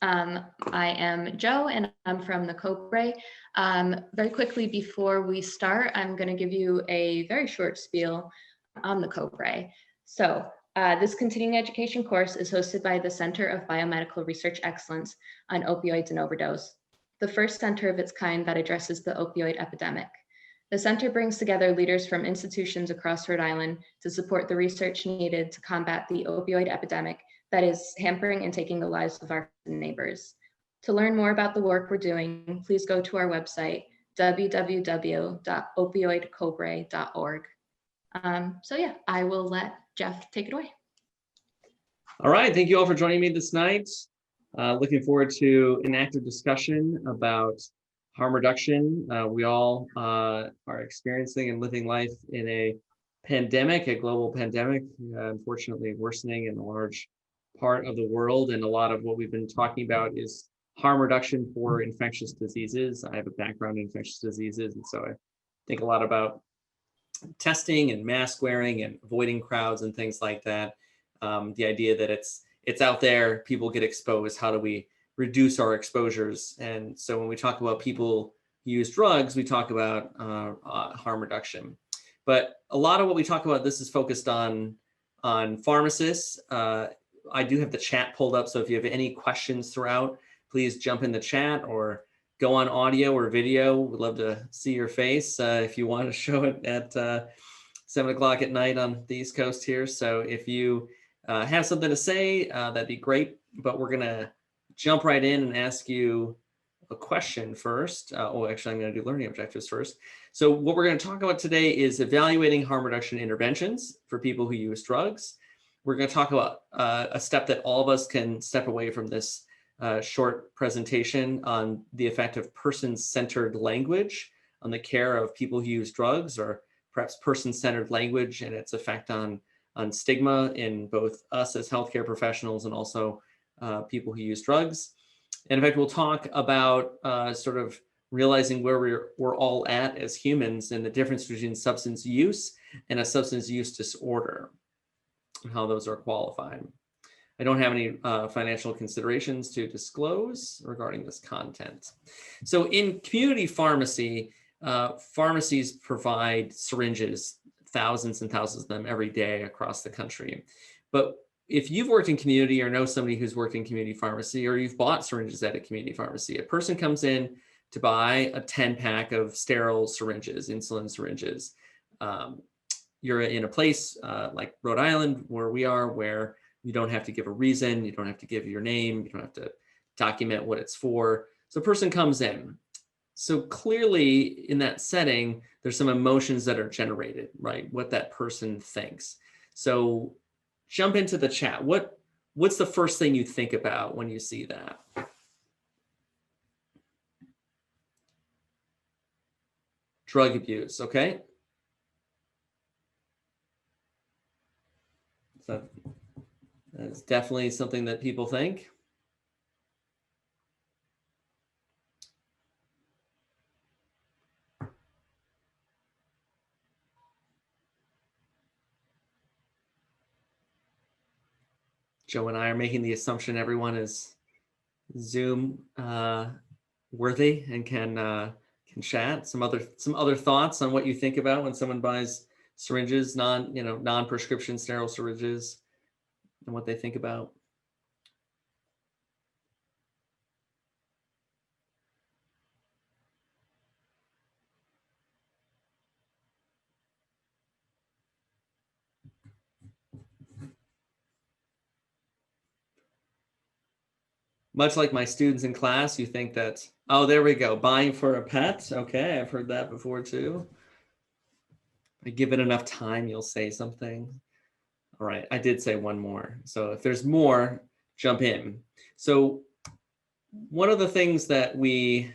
I am Joe, and I'm from the Cobra. Very quickly before we start, I'm going to give you a very short spiel on the Cobra. So this continuing education course is hosted by the Center of Biomedical Research Excellence on Opioids and Overdose, the first center of its kind that addresses the opioid epidemic. The center brings together leaders from institutions across Rhode Island to support the research needed to combat the opioid epidemic that is hampering and taking the lives of our neighbors. To learn more about the work we're doing, please go to our website, www.opioidcobra.org. So yeah, I will let Jeff take it away. All right, thank you all for joining me this night. Looking forward to an active discussion about harm reduction. We all are experiencing and living life in a pandemic, a global pandemic, unfortunately worsening in a large part of the world. And a lot of what we've been talking about is harm reduction for infectious diseases. I have a background in infectious diseases, and so I think a lot about testing and mask wearing and avoiding crowds and things like that. The idea that it's out there, people get exposed. How do we reduce our exposures? And so when we talk about people who use drugs, we talk about harm reduction. But a lot of what we talk about, this is focused on pharmacists. I do have the chat pulled up, so if you have any questions throughout, please jump in the chat or go on audio or video. We'd love to see your face if you want to show it at 7 o'clock at night on the East Coast here. So if you have something to say, that'd be great. But we're going to jump right in and ask you a question first. Actually, I'm going to do learning objectives first. So what we're going to talk about today is evaluating harm reduction interventions for people who use drugs. We're going to talk about a step that all of us can step away from this short presentation on the effect of person-centered language on the care of people who use drugs, or perhaps person-centered language and its effect on stigma in both us as healthcare professionals and also people who use drugs. And in fact, we'll talk about sort of realizing where we're all at as humans and the difference between substance use and a substance use disorder, and how those are qualified. I don't have any financial considerations to disclose regarding this content. So in community pharmacy, pharmacies provide syringes, thousands and thousands of them every day across the country. But if you've worked in community or know somebody who's worked in community pharmacy, or you've bought syringes at a community pharmacy, a person comes in to buy a 10-pack of sterile syringes, insulin syringes. You're in a place like Rhode Island, where we are, where you don't have to give a reason, you don't have to give your name, you don't have to document what it's for. So a person comes in. So clearly in that setting, there's some emotions that are generated, right? What that person thinks. So jump into the chat. What's the first thing you think about when you see that? Drug abuse, okay? So that's definitely something that people think. Joe and I are making the assumption everyone is Zoom worthy and can chat. Some other thoughts on what you think about when someone buys syringes, non-prescription sterile syringes, and what they think about. Much like my students in class, you think that, oh, there we go, buying for a pet. Okay, I've heard that before too. I give it enough time, you'll say something. All right, I did say one more. So if there's more, jump in. So one of the things that we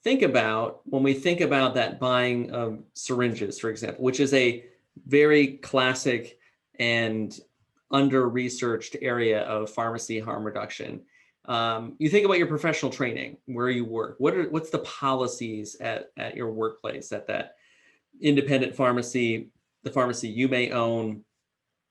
think about when we think about that buying of syringes, for example, which is a very classic and under-researched area of pharmacy harm reduction. You think about your professional training, where you work. What's the policies at your workplace, at that independent pharmacy, the pharmacy you may own,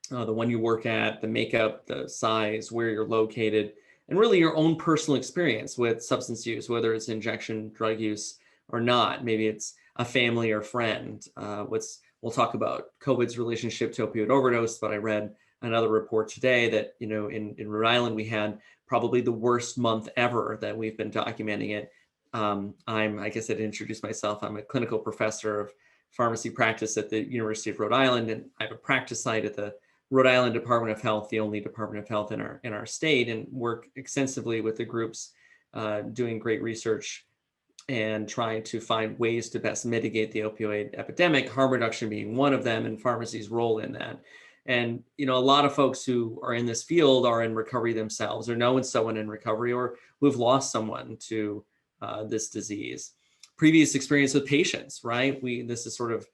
the one you work at, the makeup, the size, where you're located. and really your own personal experience with substance use, whether it's injection drug use or not. Maybe it's a family or friend. We'll talk about COVID's relationship to opioid overdose, but I read another report today that, in Rhode Island, we had probably the worst month ever that we've been documenting it. I guess I'd introduce myself. I'm a clinical professor of pharmacy practice at the University of Rhode Island, and I have a practice site at the Rhode Island Department of Health, the only Department of Health in our state, and work extensively with the groups doing great research and trying to find ways to best mitigate the opioid epidemic, harm reduction being one of them, and pharmacy's role in that. And a lot of folks who are in this field are in recovery themselves, or know someone in recovery, or who've lost someone to this disease. Previous experience with patients, right? This is sort of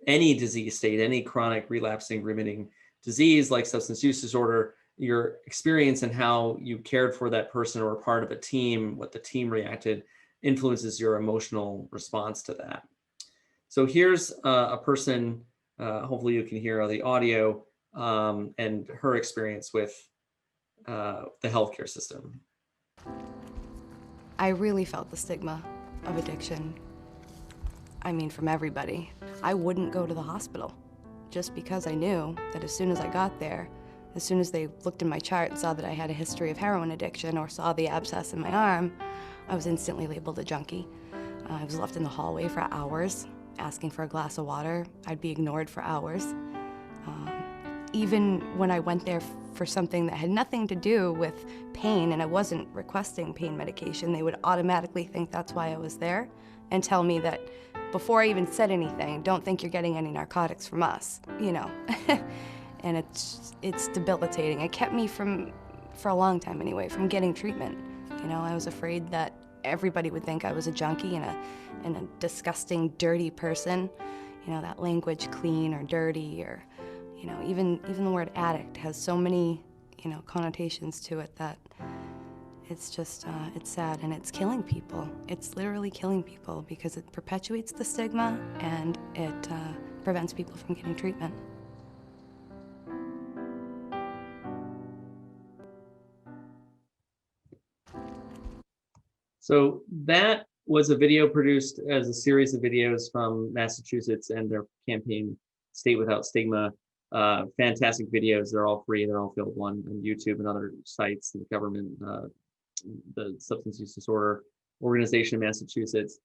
any disease state, any chronic relapsing remitting disease like substance use disorder, your experience and how you cared for that person or were part of a team, what the team reacted, influences your emotional response to that. So here's a person, hopefully you can hear the audio, and her experience with the healthcare system. I really felt the stigma of addiction. I mean, from everybody. I wouldn't go to the hospital just because I knew that as soon as I got there, as soon as they looked in my chart and saw that I had a history of heroin addiction or saw the abscess in my arm, I was instantly labeled a junkie. I was left in the hallway for hours, asking for a glass of water. I'd be ignored for hours. Even when I went there for something that had nothing to do with pain and I wasn't requesting pain medication, they would automatically think that's why I was there and tell me that before I even said anything, don't think you're getting any narcotics from us, And it's debilitating. It kept me for a long time anyway, from getting treatment. I was afraid that everybody would think I was a junkie and a disgusting, dirty person. That language, clean or dirty, or even the word addict has so many connotations to it that it's just it's sad, and it's killing people. It's literally killing people because it perpetuates the stigma and it prevents people from getting treatment. So that was a video produced as a series of videos from Massachusetts and their campaign, State Without Stigma. Fantastic videos. They're all free. They're all available on YouTube and other sites. The government, the Substance Use Disorder Organization in Massachusetts.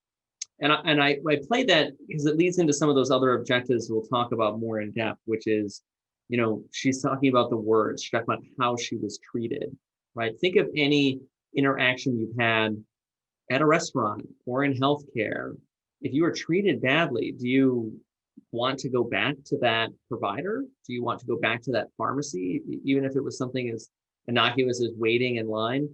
And I played that because it leads into some of those other objectives we'll talk about more in depth, which is, she's talking about the words. She's talking about how she was treated, right? Think of any interaction you've had at a restaurant or in healthcare. If you were treated badly, do you want to go back to that provider? Do you want to go back to that pharmacy, even if it was something as innocuous as waiting in line?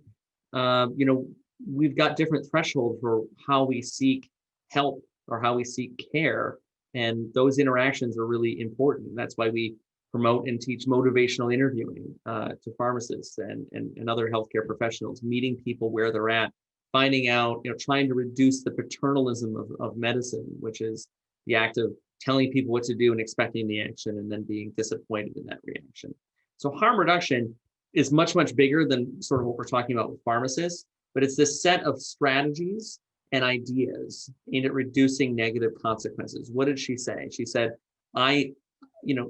We've got different thresholds for how we seek help or how we seek care, and those interactions are really important. That's why we promote and teach motivational interviewing to pharmacists and other healthcare professionals, meeting people where they're at, finding out, trying to reduce the paternalism of medicine, which is the act of telling people what to do and expecting the action and then being disappointed in that reaction. So harm reduction is much, much bigger than sort of what we're talking about with pharmacists, but it's this set of strategies and ideas aimed at reducing negative consequences. What did she say? She said,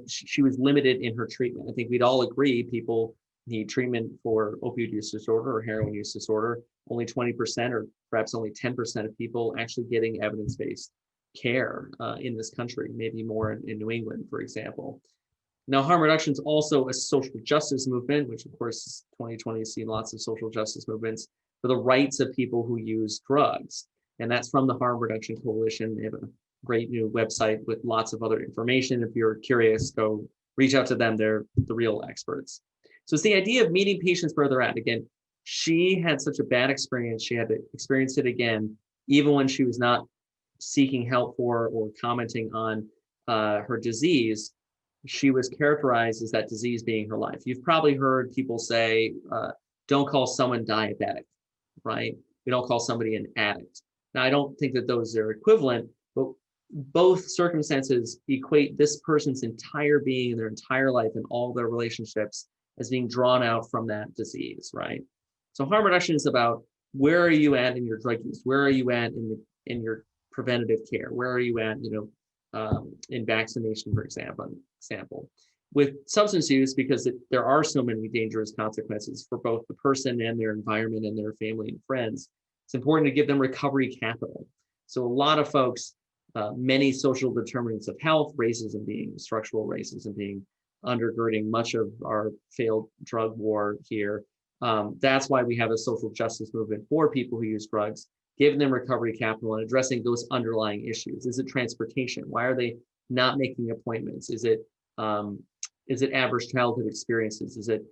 she was limited in her treatment. I think we'd all agree people need treatment for opioid use disorder or heroin use disorder. Only 20% or perhaps only 10% of people actually getting evidence-based care in this country, maybe more in New England, for example. Now, harm reduction is also a social justice movement, which of course 2020 has seen lots of social justice movements for the rights of people who use drugs. And that's from the Harm Reduction Coalition. They have a great new website with lots of other information. If you're curious, go reach out to them. They're the real experts. So it's the idea of meeting patients where they're at. Again, she had such a bad experience. She had to experience it again, even when she was not seeking help for or commenting on her disease. She was characterized as that disease being her life. You've probably heard people say, don't call someone diabetic, right? We don't call somebody an addict. Now, I don't think that those are equivalent, but both circumstances equate this person's entire being, their entire life, and all their relationships as being drawn out from that disease, right? So harm reduction is about where are you at in your drug use? Where are you at in your preventative care? Where are you at, in vaccination, for example. With substance use, because there are so many dangerous consequences for both the person and their environment and their family and friends, it's important to give them recovery capital. So a lot of folks, many social determinants of health, racism being, structural racism being undergirding much of our failed drug war here. That's why we have a social justice movement for people who use drugs, giving them recovery capital and addressing those underlying issues. Is it transportation? Why are they not making appointments? Is it adverse childhood experiences? Is it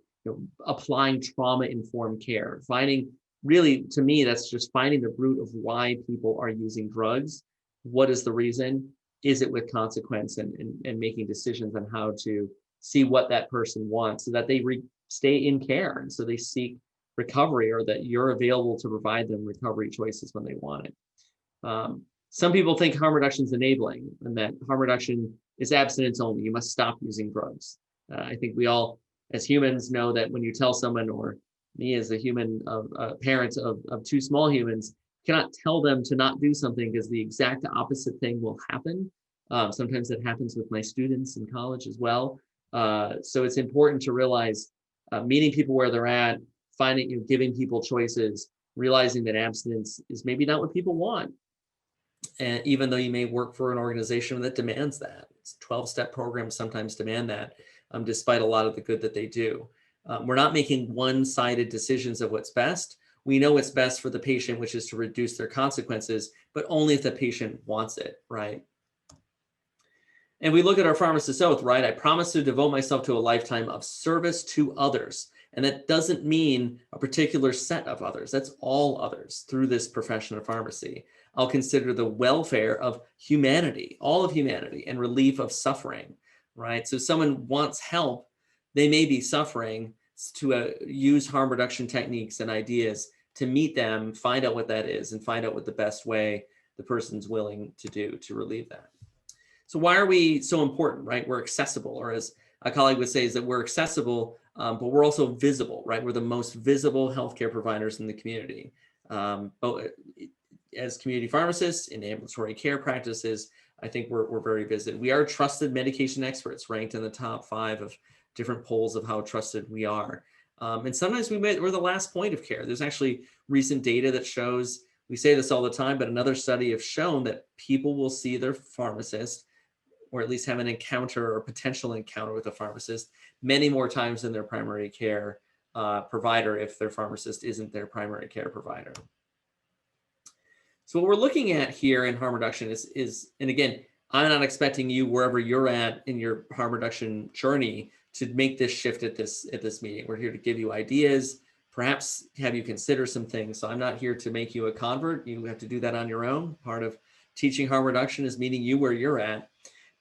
applying trauma-informed care? Finding, really, to me, that's just finding the root of why people are using drugs. What is the reason? Is it with consequence, and making decisions on how to see what that person wants so that they stay in care, and so they seek recovery, or that you're available to provide them recovery choices when they want it. Some people think harm reduction is enabling, and that harm reduction is abstinence only. You must stop using drugs. I think we all, as humans, know that when you tell someone, or me as a human, parent of two small humans, cannot tell them to not do something, because the exact opposite thing will happen. Sometimes it happens with my students in college as well. So it's important to realize, meeting people where they're at, finding, giving people choices, realizing that abstinence is maybe not what people want. And even though you may work for an organization that demands that, 12-step programs sometimes demand that, despite a lot of the good that they do. We're not making one-sided decisions of what's best. We know what's best for the patient, which is to reduce their consequences, but only if the patient wants it, right? And we look at our pharmacist oath, right? I promise to devote myself to a lifetime of service to others. And that doesn't mean a particular set of others. That's all others through this profession of pharmacy. I'll consider the welfare of humanity, all of humanity, and relief of suffering, right? So someone wants help, they may be suffering, to use harm reduction techniques and ideas to meet them, find out what that is, and find out what the best way the person's willing to do to relieve that. So why are we so important, right? We're accessible, or as a colleague would say, is that we're accessible, but we're also visible, right? We're the most visible healthcare providers in the community. But as community pharmacists in ambulatory care practices, I think we're very visible. We are trusted medication experts, ranked in the top 5 of different polls of how trusted we are. And sometimes we're the last point of care. There's actually recent data that shows, we say this all the time, but another study have shown that people will see their pharmacist, or at least have an encounter or potential encounter with a pharmacist, many more times than their primary care provider, if their pharmacist isn't their primary care provider. So what we're looking at here in harm reduction is, and again, I'm not expecting you, wherever you're at in your harm reduction journey, to make this shift at this meeting. We're here to give you ideas, perhaps have you consider some things. So I'm not here to make you a convert. You have to do that on your own. Part of teaching harm reduction is meeting you where you're at.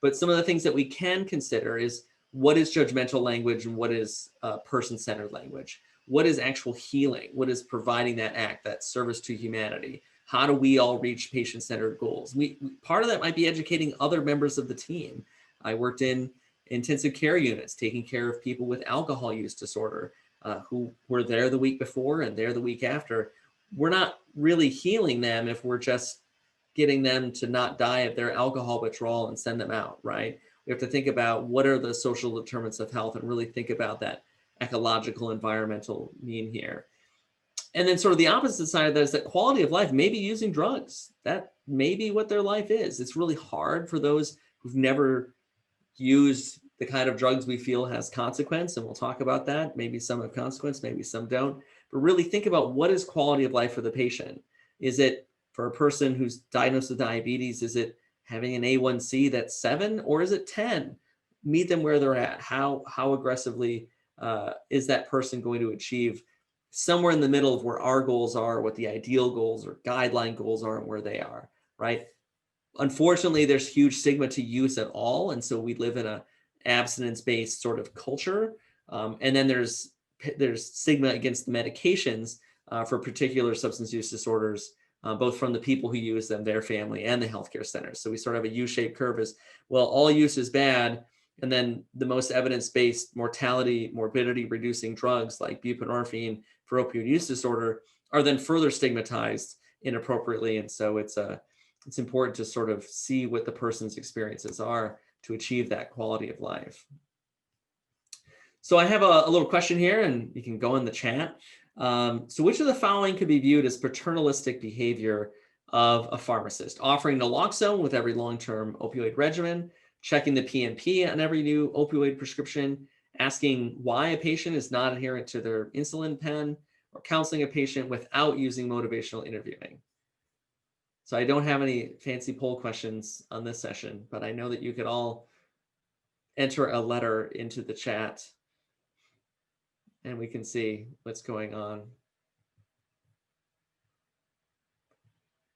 But some of the things that we can consider is, what is judgmental language and what is person-centered language? What is actual healing? What is providing that act, that service to humanity? How do we all reach patient-centered goals? Part of that might be educating other members of the team. I worked in intensive care units, taking care of people with alcohol use disorder, who were there the week before and there the week after. We're not really healing them if we're just getting them to not die of their alcohol withdrawal and send them out, right? We have to think about what are the social determinants of health, and really think about that ecological, environmental mean here. And then sort of the opposite side of that is that quality of life, maybe using drugs. That may be what their life is. It's really hard for those who've never used the kind of drugs we feel has consequence, and we'll talk about that. Maybe some have consequence, maybe some don't. But really think about, what is quality of life for the patient? Is it, for a person who's diagnosed with diabetes, is it having an A1C that's 7, or is it 10? Meet them where they're at. How aggressively is that person going to achieve somewhere in the middle of where our goals are, what the ideal goals or guideline goals are, and where they are, right? Unfortunately, there's huge stigma to use at all. And so we live in a abstinence-based sort of culture. And then there's stigma against the medications for particular substance use disorders, both from the people who use them, their family, and the healthcare centers. So we sort of have a U-shaped curve as, well, all use is bad, And then the most evidence-based mortality, morbidity reducing drugs like buprenorphine for opioid use disorder are then further stigmatized inappropriately. And so it's important to sort of see what the person's experiences are to achieve that quality of life. So I have a little question here, and you can go in the chat. So which of the following could be viewed as paternalistic behavior of a pharmacist? Offering naloxone with every long-term opioid regimen, checking the PMP on every new opioid prescription, asking why a patient is not adherent to their insulin pen, or counseling a patient without using motivational interviewing. So I don't have any fancy poll questions on this session, but I know that you could all enter a letter into the chat and we can see what's going on.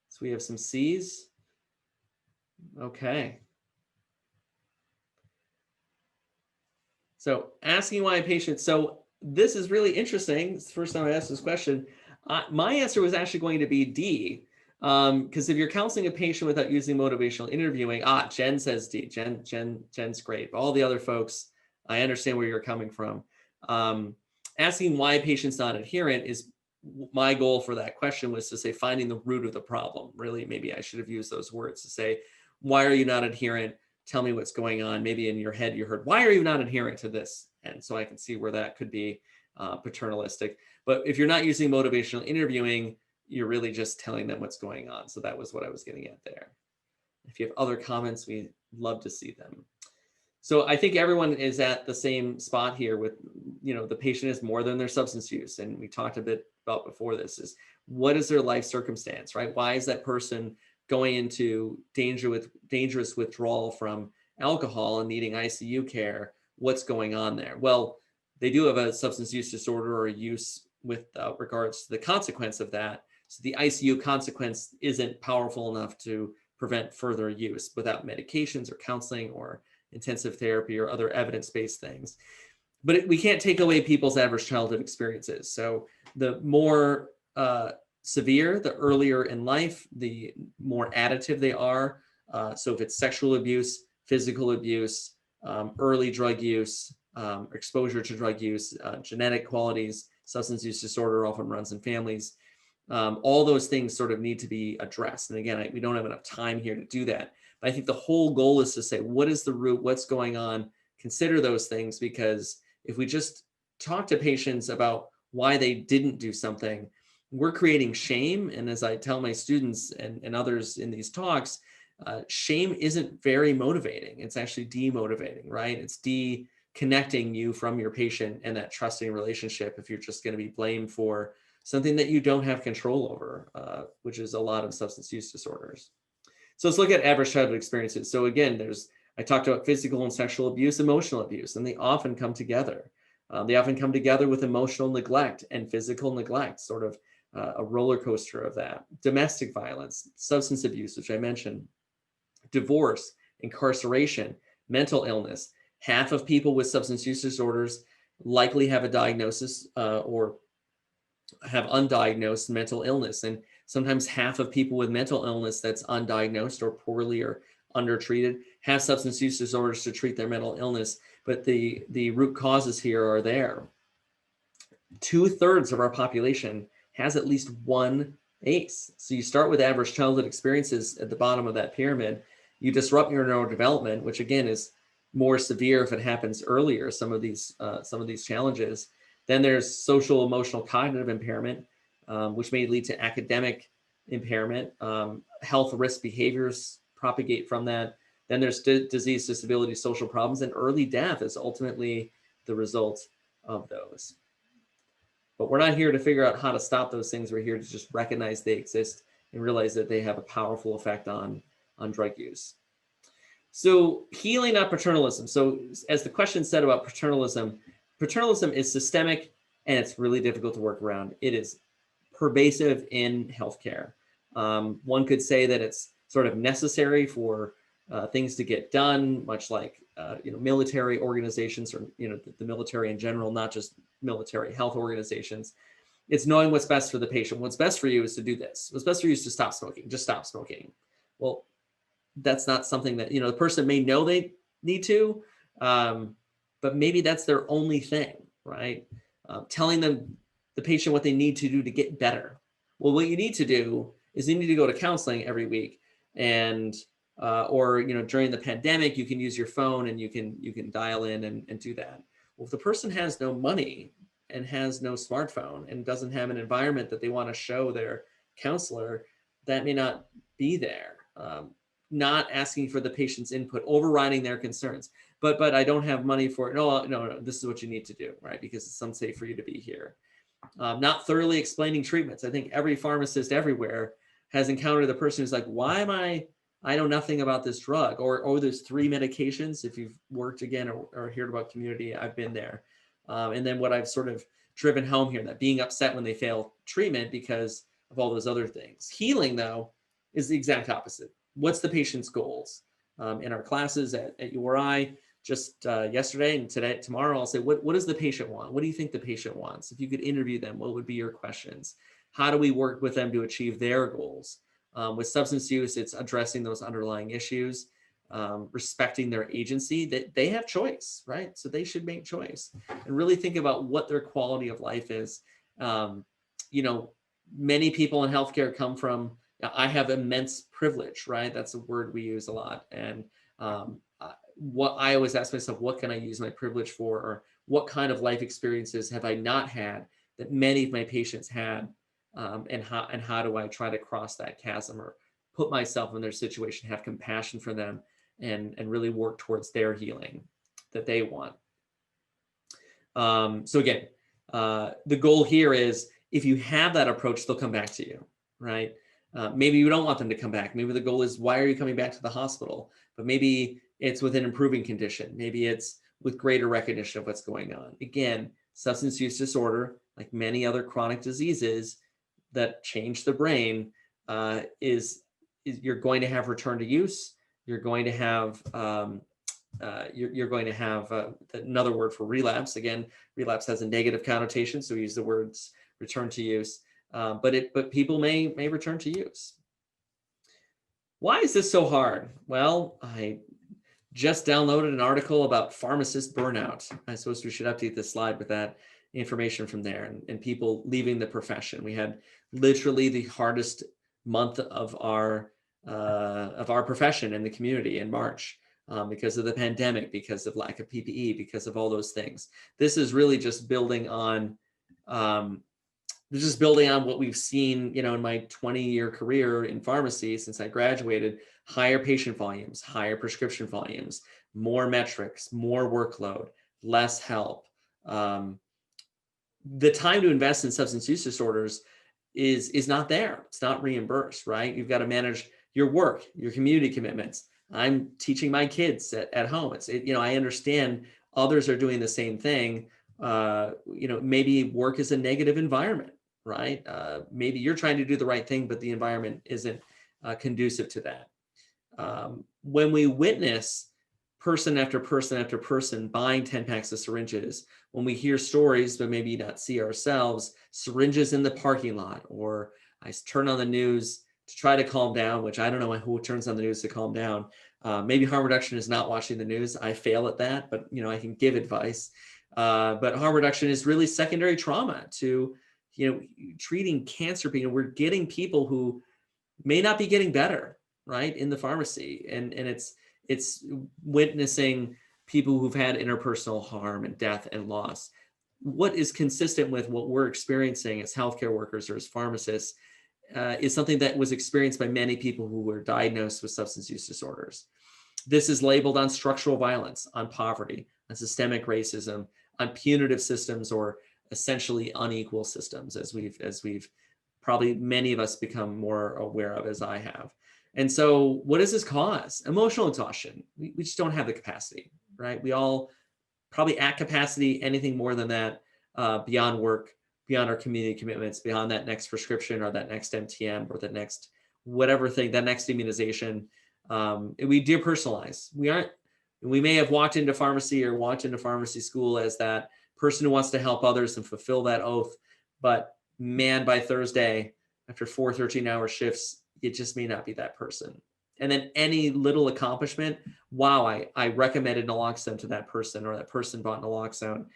So we have some C's. Okay. So asking why a patient, so this is really interesting. It's the first time I asked this question. My answer was actually going to be D, because if you're counseling a patient without using motivational interviewing, Jen says D. Jen's great. All the other folks, I understand where you're coming from. Asking why a patient's not adherent is my goal for that question, was to say finding the root of the problem. Really, maybe I should have used those words to say, why are you not adherent? Tell me what's going on. Maybe in your head you heard, why are you not adherent to this? And so I can see where that could be paternalistic. But if you're not using motivational interviewing, you're really just telling them what's going on. So that was what I was getting at there. If you have other comments, we'd love to see them. So I think everyone is at the same spot here with, the patient is more than their substance use. And we talked a bit about before this, is what is their life circumstance, right? Why is that person going into dangerous withdrawal from alcohol and needing ICU care? What's going on there? Well, they do have a substance use disorder or a use with regards to the consequence of that. So the ICU consequence isn't powerful enough to prevent further use without medications or counseling or intensive therapy or other evidence-based things. But we can't take away people's adverse childhood experiences. So the more severe, the earlier in life, the more additive they are. So if it's sexual abuse, physical abuse, early drug use, exposure to drug use, genetic qualities, substance use disorder often runs in families. All those things sort of need to be addressed. And again, we don't have enough time here to do that. But I think the whole goal is to say, what is the root? What's going on? Consider those things, because if we just talk to patients about why they didn't do something, we're creating shame. And as I tell my students and others in these talks, shame isn't very motivating. It's actually demotivating, right? It's connecting you from your patient and that trusting relationship if you're just going to be blamed for something that you don't have control over, which is a lot of substance use disorders. So let's look at adverse childhood experiences. So again, I talked about physical and sexual abuse, emotional abuse, and they often come together. They often come together with emotional neglect and physical neglect, sort of a roller coaster of that. Domestic violence, substance abuse, which I mentioned, divorce, incarceration, mental illness. Half of people with substance use disorders likely have a diagnosis or have undiagnosed mental illness. And sometimes half of people with mental illness that's undiagnosed or poorly or undertreated have substance use disorders to treat their mental illness. But the root causes here are there. 2/3 of our population has at least one ACE. So you start with adverse childhood experiences at the bottom of that pyramid. You disrupt your neurodevelopment, which again is more severe if it happens earlier, some of these challenges. Then there's social, emotional, cognitive impairment, which may lead to academic impairment. Health risk behaviors propagate from that. Then there's disease, disability, social problems, and early death is ultimately the result of those. But we're not here to figure out how to stop those things. We're here to just recognize they exist and realize that they have a powerful effect on drug use. So healing, not paternalism. So as the question said about paternalism is systemic and it's really difficult to work around. It is pervasive in healthcare. One could say that it's sort of necessary for things to get done, much like military organizations or the military in general, not just military health organizations. It's knowing what's best for the patient. What's best for you is to do this. What's best for you is to stop smoking. Just stop smoking. Well, that's not something that the person may know they need to, But maybe that's their only thing, right? Telling the patient what they need to do to get better. Well, what you need to do is you need to go to counseling every week, and or during the pandemic, you can use your phone and you can dial in and do that. Well, if the person has no money and has no smartphone and doesn't have an environment that they want to show their counselor, that may not be there. Not asking for the patient's input, overriding their concerns. But I don't have money for it. No, this is what you need to do, right? Because it's unsafe for you to be here. Not thoroughly explaining treatments. I think every pharmacist everywhere has encountered the person who's like, why am I know nothing about this drug, or there's 3 medications. If you've worked again or heard about community, I've been there. And then what I've sort of driven home here, that being upset when they fail treatment because of all those other things. Healing, though, is the exact opposite. What's the patient's goals? In our classes at URI, just yesterday and tomorrow, I'll say, what does the patient want? What do you think the patient wants? If you could interview them, what would be your questions? How do we work with them to achieve their goals? With substance use, it's addressing those underlying issues, respecting their agency, that they have choice, right? So they should make choice and really think about what their quality of life is. Many people in healthcare come from, I have immense privilege, right? That's a word we use a lot. And what I always ask myself, what can I use my privilege for? Or what kind of life experiences have I not had that many of my patients had? And how do I try to cross that chasm or put myself in their situation, have compassion for them, and really work towards their healing that they want. So again, the goal here is, if you have that approach, they'll come back to you, right? Maybe you don't want them to come back. Maybe the goal is, why are you coming back to the hospital? But maybe it's with an improving condition. Maybe it's with greater recognition of what's going on. Again, substance use disorder, like many other chronic diseases that change the brain, is you're going to have return to use. You're going to have another word for relapse. Again, relapse has a negative connotation, so we use the words return to use. But people may return to use. Why is this so hard? Well, I just downloaded an article about pharmacist burnout. I suppose we should update this slide with that information from there, and people leaving the profession. We had literally the hardest month of our profession in the community in March, because of the pandemic, because of lack of PPE, because of all those things. This is really just building on what we've seen, in my 20-year career in pharmacy since I graduated. Higher patient volumes, higher prescription volumes, more metrics, more workload, less help. The time to invest in substance use disorders is not there. It's not reimbursed, right? You've got to manage your work, your community commitments. I'm teaching my kids at home. I understand others are doing the same thing. Maybe work is a negative environment, right? Maybe you're trying to do the right thing, but the environment isn't conducive to that. When we witness person after person after person buying 10 packs of syringes, when we hear stories, but maybe not see ourselves, syringes in the parking lot, or I turn on the news to try to calm down, which I don't know who turns on the news to calm down. Maybe harm reduction is not watching the news. I fail at that, but I can give advice. But harm reduction is really secondary trauma to, treating cancer. We're getting people who may not be getting better, right, in the pharmacy, and it's witnessing people who've had interpersonal harm and death and loss. What is consistent with what we're experiencing as healthcare workers or as pharmacists is something that was experienced by many people who were diagnosed with substance use disorders. This is labeled on structural violence, on poverty, on systemic racism, on punitive systems, or essentially unequal systems, as we've probably many of us become more aware of, as I have. And so what does this cause? Emotional exhaustion. We just don't have the capacity, right? We all probably at capacity. Anything more than that, beyond work, beyond our community commitments, beyond that next prescription or that next MTM or that next whatever thing, that next immunization, we depersonalize. We may have walked into pharmacy or walked into pharmacy school as that person who wants to help others and fulfill that oath. But man, by Thursday, after 4 13-hour shifts, it just may not be that person. And then any little accomplishment, wow, I recommended naloxone to that person, or that person bought naloxone.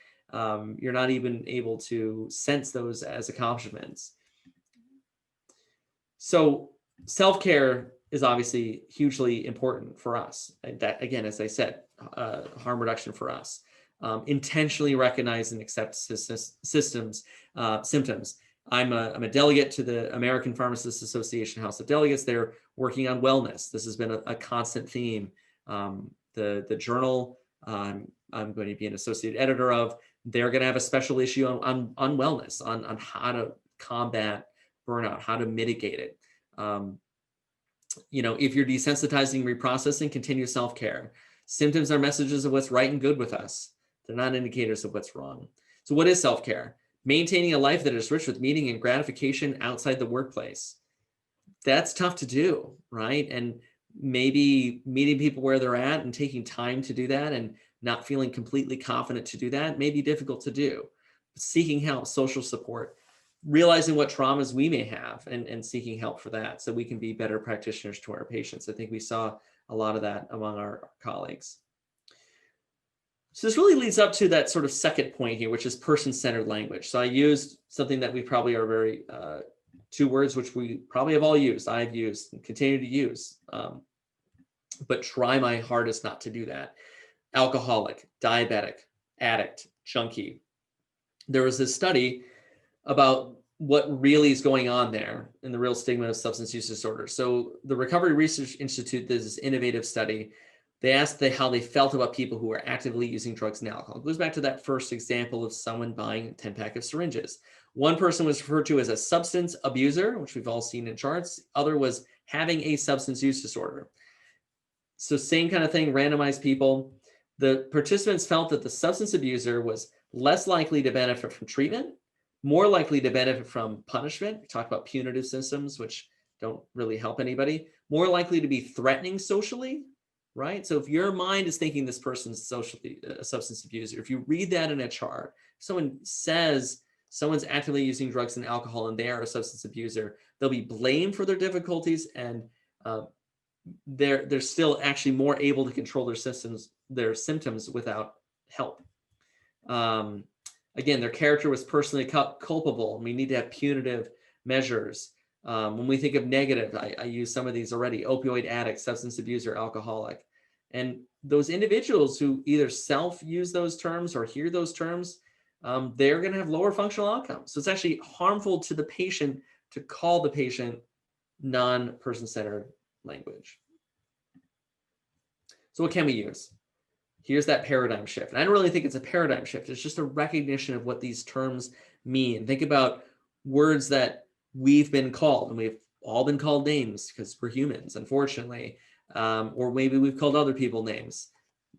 You're not even able to sense those as accomplishments. So self-care is obviously hugely important for us. That, again, as I said, harm reduction for us. Intentionally recognize and accept symptoms. I'm a delegate to the American Pharmacists Association House of Delegates. They're working on wellness. This has been a constant theme. The journal I'm going to be an associate editor of, they're going to have a special issue on wellness, on how to combat burnout, how to mitigate it. If you're desensitizing, reprocessing, continue self-care. Symptoms are messages of what's right and good with us. They're not indicators of what's wrong. So what is self-care? Maintaining a life that is rich with meaning and gratification outside the workplace. That's tough to do, right? And maybe meeting people where they're at and taking time to do that and not feeling completely confident to do that may be difficult to do. Seeking help, social support, realizing what traumas we may have and seeking help for that so we can be better practitioners to our patients. I think we saw a lot of that among our colleagues. So this really leads up to that sort of second point here, which is person-centered language. So I used something that we probably are very, two words which we probably have all used, I've used and continue to use, but try my hardest not to do that. Alcoholic, diabetic, addict, junkie. There was this study about what really is going on there in the real stigma of substance use disorder. So the Recovery Research Institute did this innovative study. They asked how they felt about people who are actively using drugs and alcohol. It goes back to that first example of someone buying a 10-pack of syringes. One person was referred to as a substance abuser, which we've all seen in charts. Other was having a substance use disorder. So same kind of thing, randomized people. The participants felt that the substance abuser was less likely to benefit from treatment, more likely to benefit from punishment. We talked about punitive systems, which don't really help anybody. More likely to be threatening socially, right? So if your mind is thinking this person's socially a substance abuser, if you read that in a chart, someone says someone's actively using drugs and alcohol and they are a substance abuser, they'll be blamed for their difficulties, and they're still actually more able to control their symptoms without help. Again, their character was personally culpable. We need to have punitive measures. When we think of negative, I use some of these already: opioid addict, substance abuser, alcoholic. And those individuals who either self-use those terms or hear those terms, they're going to have lower functional outcomes. So it's actually harmful to the patient to call the patient non-person-centered language. So what can we use? Here's that paradigm shift. And I don't really think it's a paradigm shift. It's just a recognition of what these terms mean. Think about words that we've been called, and we've all been called names because we're humans, unfortunately. Or maybe we've called other people names.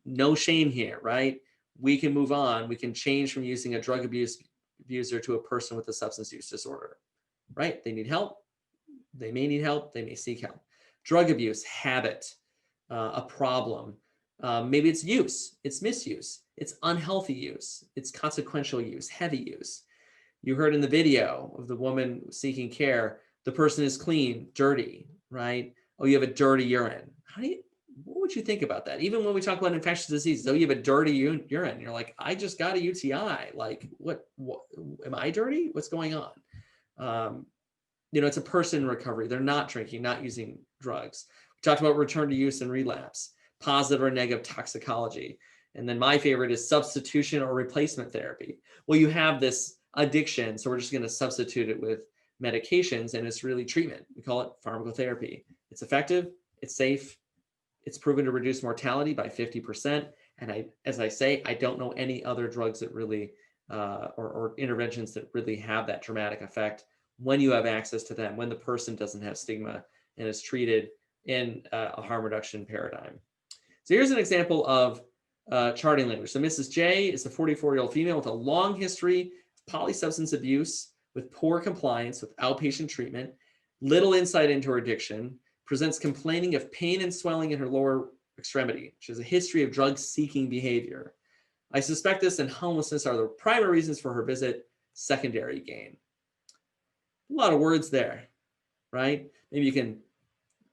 No shame here, right? We can move on. We can change from using a drug abuser to a person with a substance use disorder, right? They need help. They may need help. They may seek help. Drug abuse, habit, a problem. Maybe it's use, it's misuse, it's unhealthy use, it's consequential use, heavy use. You heard in the video of the woman seeking care, the person is clean, dirty, right? Oh, you have a dirty urine. What would you think about that? Even when we talk about infectious diseases, oh, you have a dirty urine. You're like, I just got a UTI. Like, what am I dirty? What's going on? It's a person in recovery. They're not drinking, not using drugs. We talked about return to use and relapse, positive or negative toxicology. And then my favorite is substitution or replacement therapy. Well, you have this addiction, so we're just going to substitute it with medications, and it's really treatment. We call it pharmacotherapy. It's effective, it's safe, it's proven to reduce mortality by 50%. And as I say, I don't know any other drugs that really, or interventions that really have that dramatic effect when you have access to them, when the person doesn't have stigma and is treated in a harm reduction paradigm. So here's an example of charting language. So Mrs. J is a 44-year-old female with a long history of polysubstance abuse with poor compliance with outpatient treatment, little insight into her addiction, presents complaining of pain and swelling in her lower extremity. She has a history of drug-seeking behavior. I suspect this and homelessness are the primary reasons for her visit, secondary gain. A lot of words there, right? Maybe you can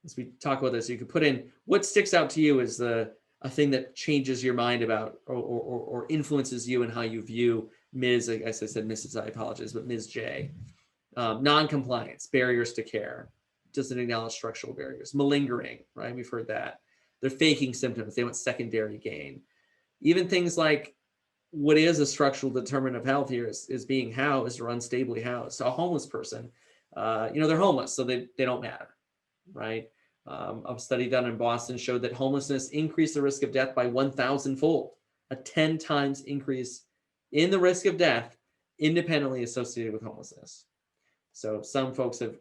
as we talk about this, you could put in what sticks out to you as a thing that changes your mind about or influences you and how you view Ms. As I said, Mrs. I apologize, but Ms. J. Non-compliance, barriers to care, doesn't acknowledge structural barriers, malingering, right? We've heard that. They're faking symptoms. They want secondary gain. Even things like what is a structural determinant of health here is being housed or unstably housed. So a homeless person, they're homeless, so they don't matter, right? A study done in Boston showed that homelessness increased the risk of death by 1,000-fold, a 10 times increase in the risk of death independently associated with homelessness. So some folks have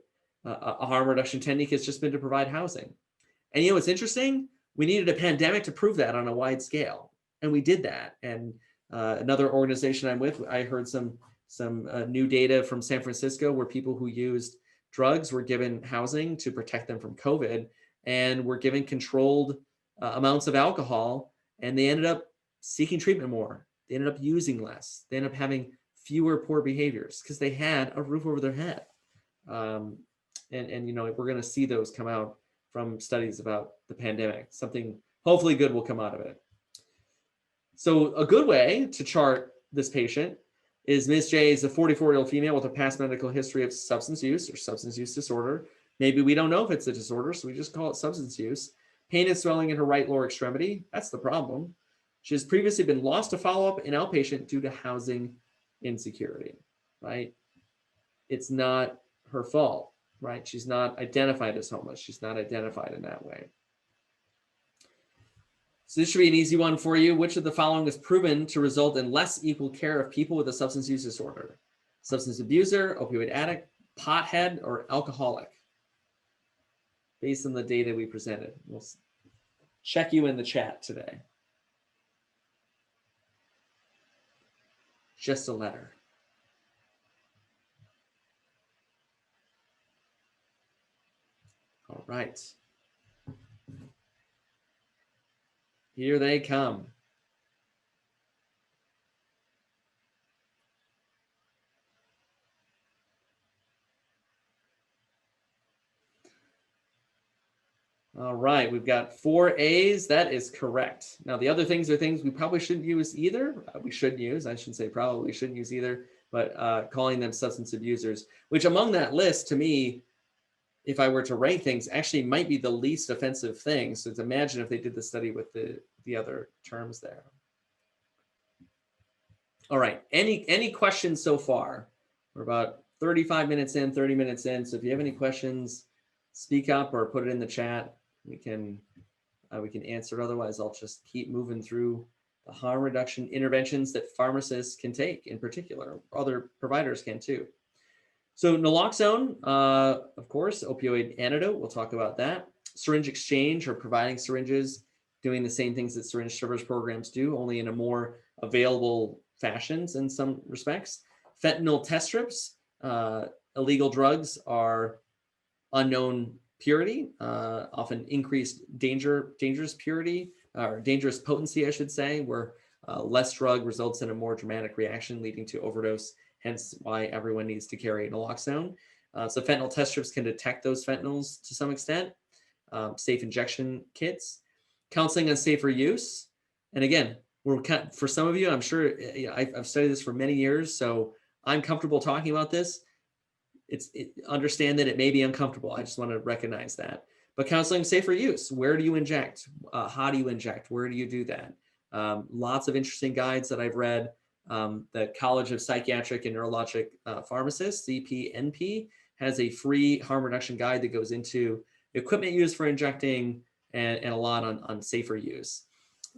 a harm reduction technique has just been to provide housing. And what's interesting? We needed a pandemic to prove that on a wide scale. And we did that. And another organization I'm with, I heard some new data from San Francisco where people who used drugs were given housing to protect them from COVID and were given controlled amounts of alcohol, and they ended up seeking treatment more. They ended up using less. They ended up having fewer poor behaviors because they had a roof over their head. And we're going to see those come out from studies about the pandemic. Something hopefully good will come out of it. So a good way to chart this patient is Ms. J is a 44-year-old female with a past medical history of substance use or substance use disorder. Maybe we don't know if it's a disorder, so we just call it substance use. Pain and swelling in her right lower extremity. That's the problem. She has previously been lost to follow-up in outpatient due to housing insecurity, right? It's not her fault, right? She's not identified as homeless. She's not identified in that way. So this should be an easy one for you. Which of the following is proven to result in less equal care of people with a substance use disorder? Substance abuser, opioid addict, pothead, or alcoholic? Based on the data we presented. We'll check you in the chat today. Just a letter. All right. Here they come. All right, we've got 4 A's. That is correct. Now, the other things are things we probably shouldn't use either. We shouldn't use, I shouldn't say probably shouldn't use either, but calling them substance abusers, which among that list, to me, if I were to rank things, actually might be the least offensive thing. So imagine if they did the study with the other terms there. All right, any questions so far? We're about 35 minutes in, 30 minutes in. So if you have any questions, speak up or put it in the chat. We can answer it. Otherwise, I'll just keep moving through the harm reduction interventions that pharmacists can take in particular. Other providers can too. So naloxone, of course, opioid antidote, we'll talk about that. Syringe Exchange, or providing syringes, doing the same things that syringe service programs do, only in a more available fashions in some respects. Fentanyl test strips, illegal drugs are unknown purity, often increased dangerous purity, or dangerous potency, I should say, where less drug results in a more dramatic reaction leading to overdose, hence why everyone needs to carry naloxone. So fentanyl test strips can detect those fentanyls to some extent. Safe injection kits, counseling on safer use. And again, for some of you, I'm sure I've studied this for many years, so I'm comfortable talking about this. Understand that it may be uncomfortable. I just want to recognize that. But counseling safer use. Where do you inject? How do you inject? Where do you do that? Lots of interesting guides that I've read. The College of Psychiatric and Neurologic Pharmacists, CPNP, has a free harm reduction guide that goes into equipment used for injecting and a lot on safer use.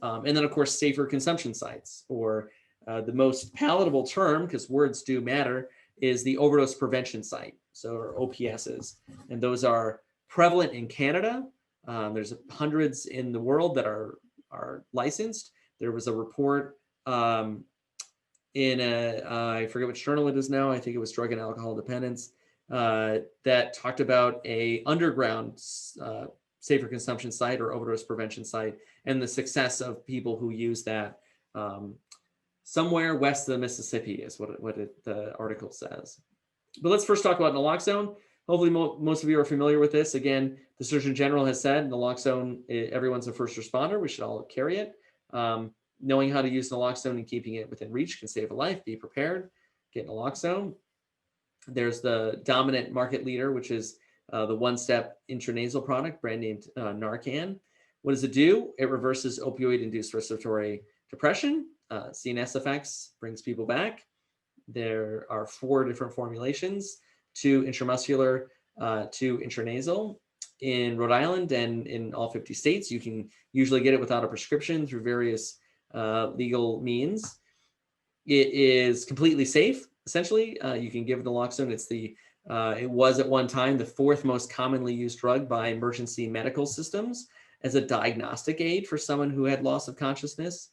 And then, of course, safer consumption sites, or the most palatable term, because words do matter, is the overdose prevention site, so or OPSs. And those are prevalent in Canada. There's hundreds in the world that are licensed. There was a report in I forget which journal it is now, I think it was Drug and Alcohol Dependence, that talked about a underground safer consumption site or overdose prevention site, and the success of people who use that somewhere west of the Mississippi is what the article says. But let's first talk about naloxone. Hopefully most of you are familiar with this. Again, the Surgeon General has said naloxone, everyone's a first responder. We should all carry it. Knowing how to use naloxone and keeping it within reach can save a life. Be prepared. Get naloxone. There's the dominant market leader, which is the one-step intranasal product, brand named Narcan. What does it do? It reverses opioid-induced respiratory depression. CNS effects, brings people back. There are 4 different formulations, 2 intramuscular, 2 intranasal. In Rhode Island and in all 50 states, you can usually get it without a prescription through various legal means. It is completely safe. Essentially, you can give naloxone. It was at one time the 4th most commonly used drug by emergency medical systems as a diagnostic aid for someone who had loss of consciousness.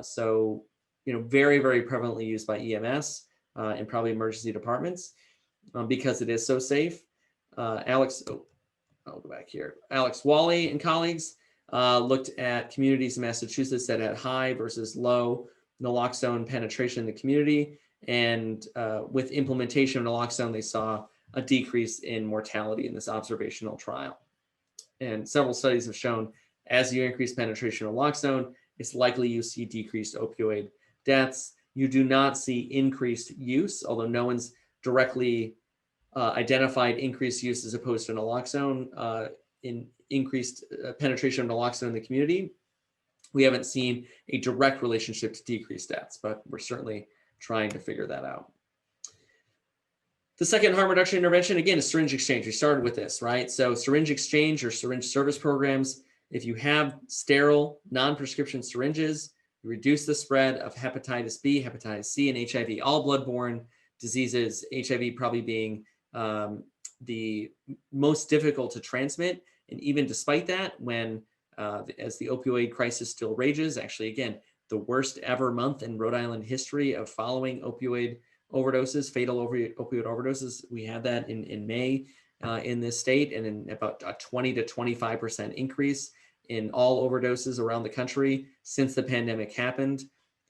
So, very, very prevalently used by EMS and probably emergency departments because it is so safe. I'll go back here. Alex Wally and colleagues looked at communities in Massachusetts that had high versus low naloxone penetration in the community. And with implementation of naloxone, they saw a decrease in mortality in this observational trial. And several studies have shown as you increase penetration of naloxone, it's likely you see decreased opioid deaths. You do not see increased use, although no one's directly identified increased use as opposed to naloxone in increased penetration of naloxone in the community. We haven't seen a direct relationship to decreased deaths, but we're certainly trying to figure that out. The second harm reduction intervention, again, is syringe exchange. We started with this, right? So syringe exchange or syringe service programs, if you have sterile non-prescription syringes, you reduce the spread of hepatitis B, hepatitis C, and HIV, all blood-borne diseases, HIV probably being the most difficult to transmit. And even despite that, when as the opioid crisis still rages, actually, again, the worst ever month in Rhode Island history of following opioid overdoses, fatal opioid overdoses. We had that in May in this state, and in about a 20 to 25% increase in all overdoses around the country since the pandemic happened.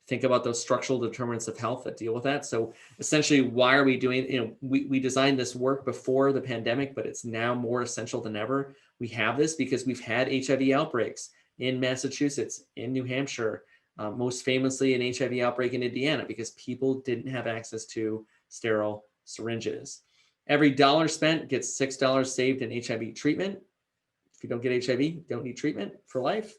Think about those structural determinants of health that deal with that. So essentially, why are we doing, we designed this work before the pandemic, but it's now more essential than ever. We have this because we've had HIV outbreaks in Massachusetts, in New Hampshire, most famously an HIV outbreak in Indiana because people didn't have access to sterile syringes. Every $1 spent gets $6 saved in HIV treatment. If you don't get HIV, you don't need treatment for life.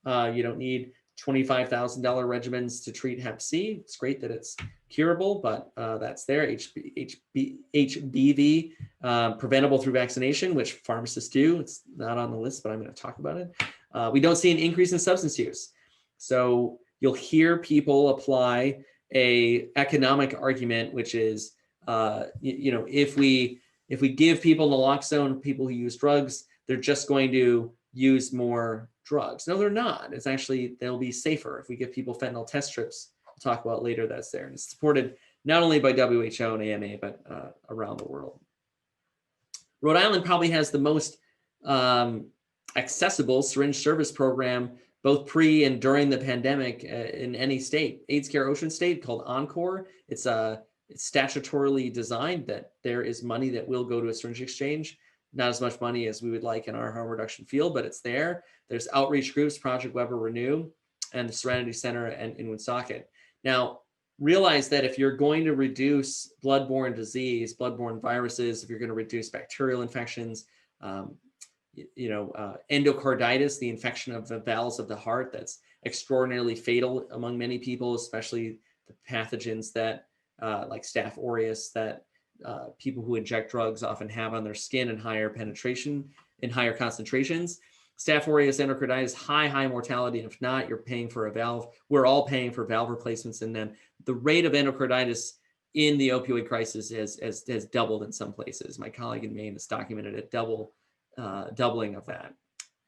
You don't need $25,000 regimens to treat Hep C. It's great that it's curable, but that's there. HBV, preventable through vaccination, which pharmacists do. It's not on the list, but I'm going to talk about it. We don't see an increase in substance use. So you'll hear people apply a economic argument, which is, if we give people naloxone, people who use drugs, they're just going to use more drugs. No, they're not. It's actually, they'll be safer. If we give people fentanyl test strips, we'll talk about later, that's there. And it's supported not only by WHO and AMA, but around the world. Rhode Island probably has the most accessible syringe service program, both pre and during the pandemic in any state. AIDS Care Ocean State, called Encore. It's statutorily designed that there is money that will go to a syringe exchange. Not as much money as we would like in our harm reduction field, but it's there. There's outreach groups, Project Weber Renew, and the Serenity Center in Woonsocket. Now, realize that if you're going to reduce blood-borne disease, blood-borne viruses, if you're going to reduce bacterial infections, endocarditis, the infection of the valves of the heart, that's extraordinarily fatal among many people, especially the pathogens that, like Staph aureus, that people who inject drugs often have on their skin in higher penetration, in higher concentrations. Staph aureus, endocarditis, high mortality. And if not, you're paying for a valve. We're all paying for valve replacements in them. The rate of endocarditis in the opioid crisis has doubled in some places. My colleague in Maine has documented a doubling of that.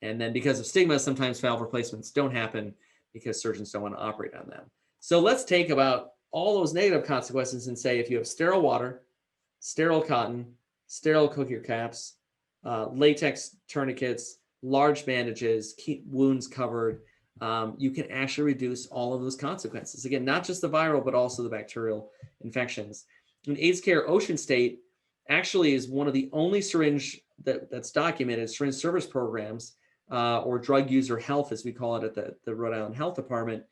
And then because of stigma, sometimes valve replacements don't happen because surgeons don't want to operate on them. So let's take about all those negative consequences and say, if you have sterile water, sterile cotton, sterile cookie caps, latex tourniquets, large bandages, keep wounds covered, you can actually reduce all of those consequences. Again, not just the viral, but also the bacterial infections. In AIDS Care Ocean State, actually is one of the only syringe that's documented syringe service programs, or drug user health, as we call it at the Rhode Island Health Department.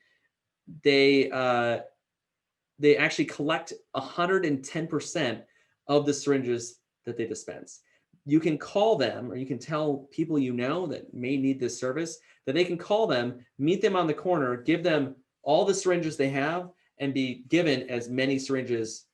They actually collect 110% of the syringes that they dispense. You can call them, or you can tell people you know that may need this service, that they can call them, meet them on the corner, give them all the syringes they have, and be given as many syringes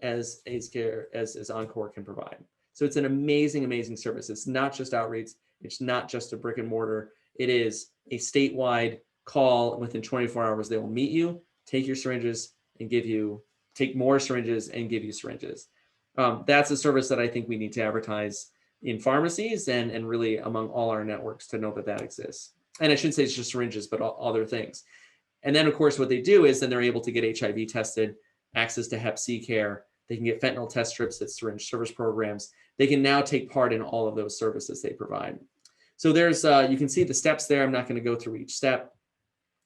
as AIDS Care, as Encore can provide. So it's an amazing, amazing service. It's not just outreach. It's not just a brick and mortar. It is a statewide call, and within 24 hours, they will meet you, take your syringes, and take more syringes and give you syringes. That's a service that I think we need to advertise in pharmacies and really among all our networks to know that exists. And I shouldn't say it's just syringes, but other things. And then, of course, what they do is then they're able to get HIV tested, access to Hep C care. They can get fentanyl test strips at syringe service programs. They can now take part in all of those services they provide. So there's, you can see the steps there. I'm not going to go through each step.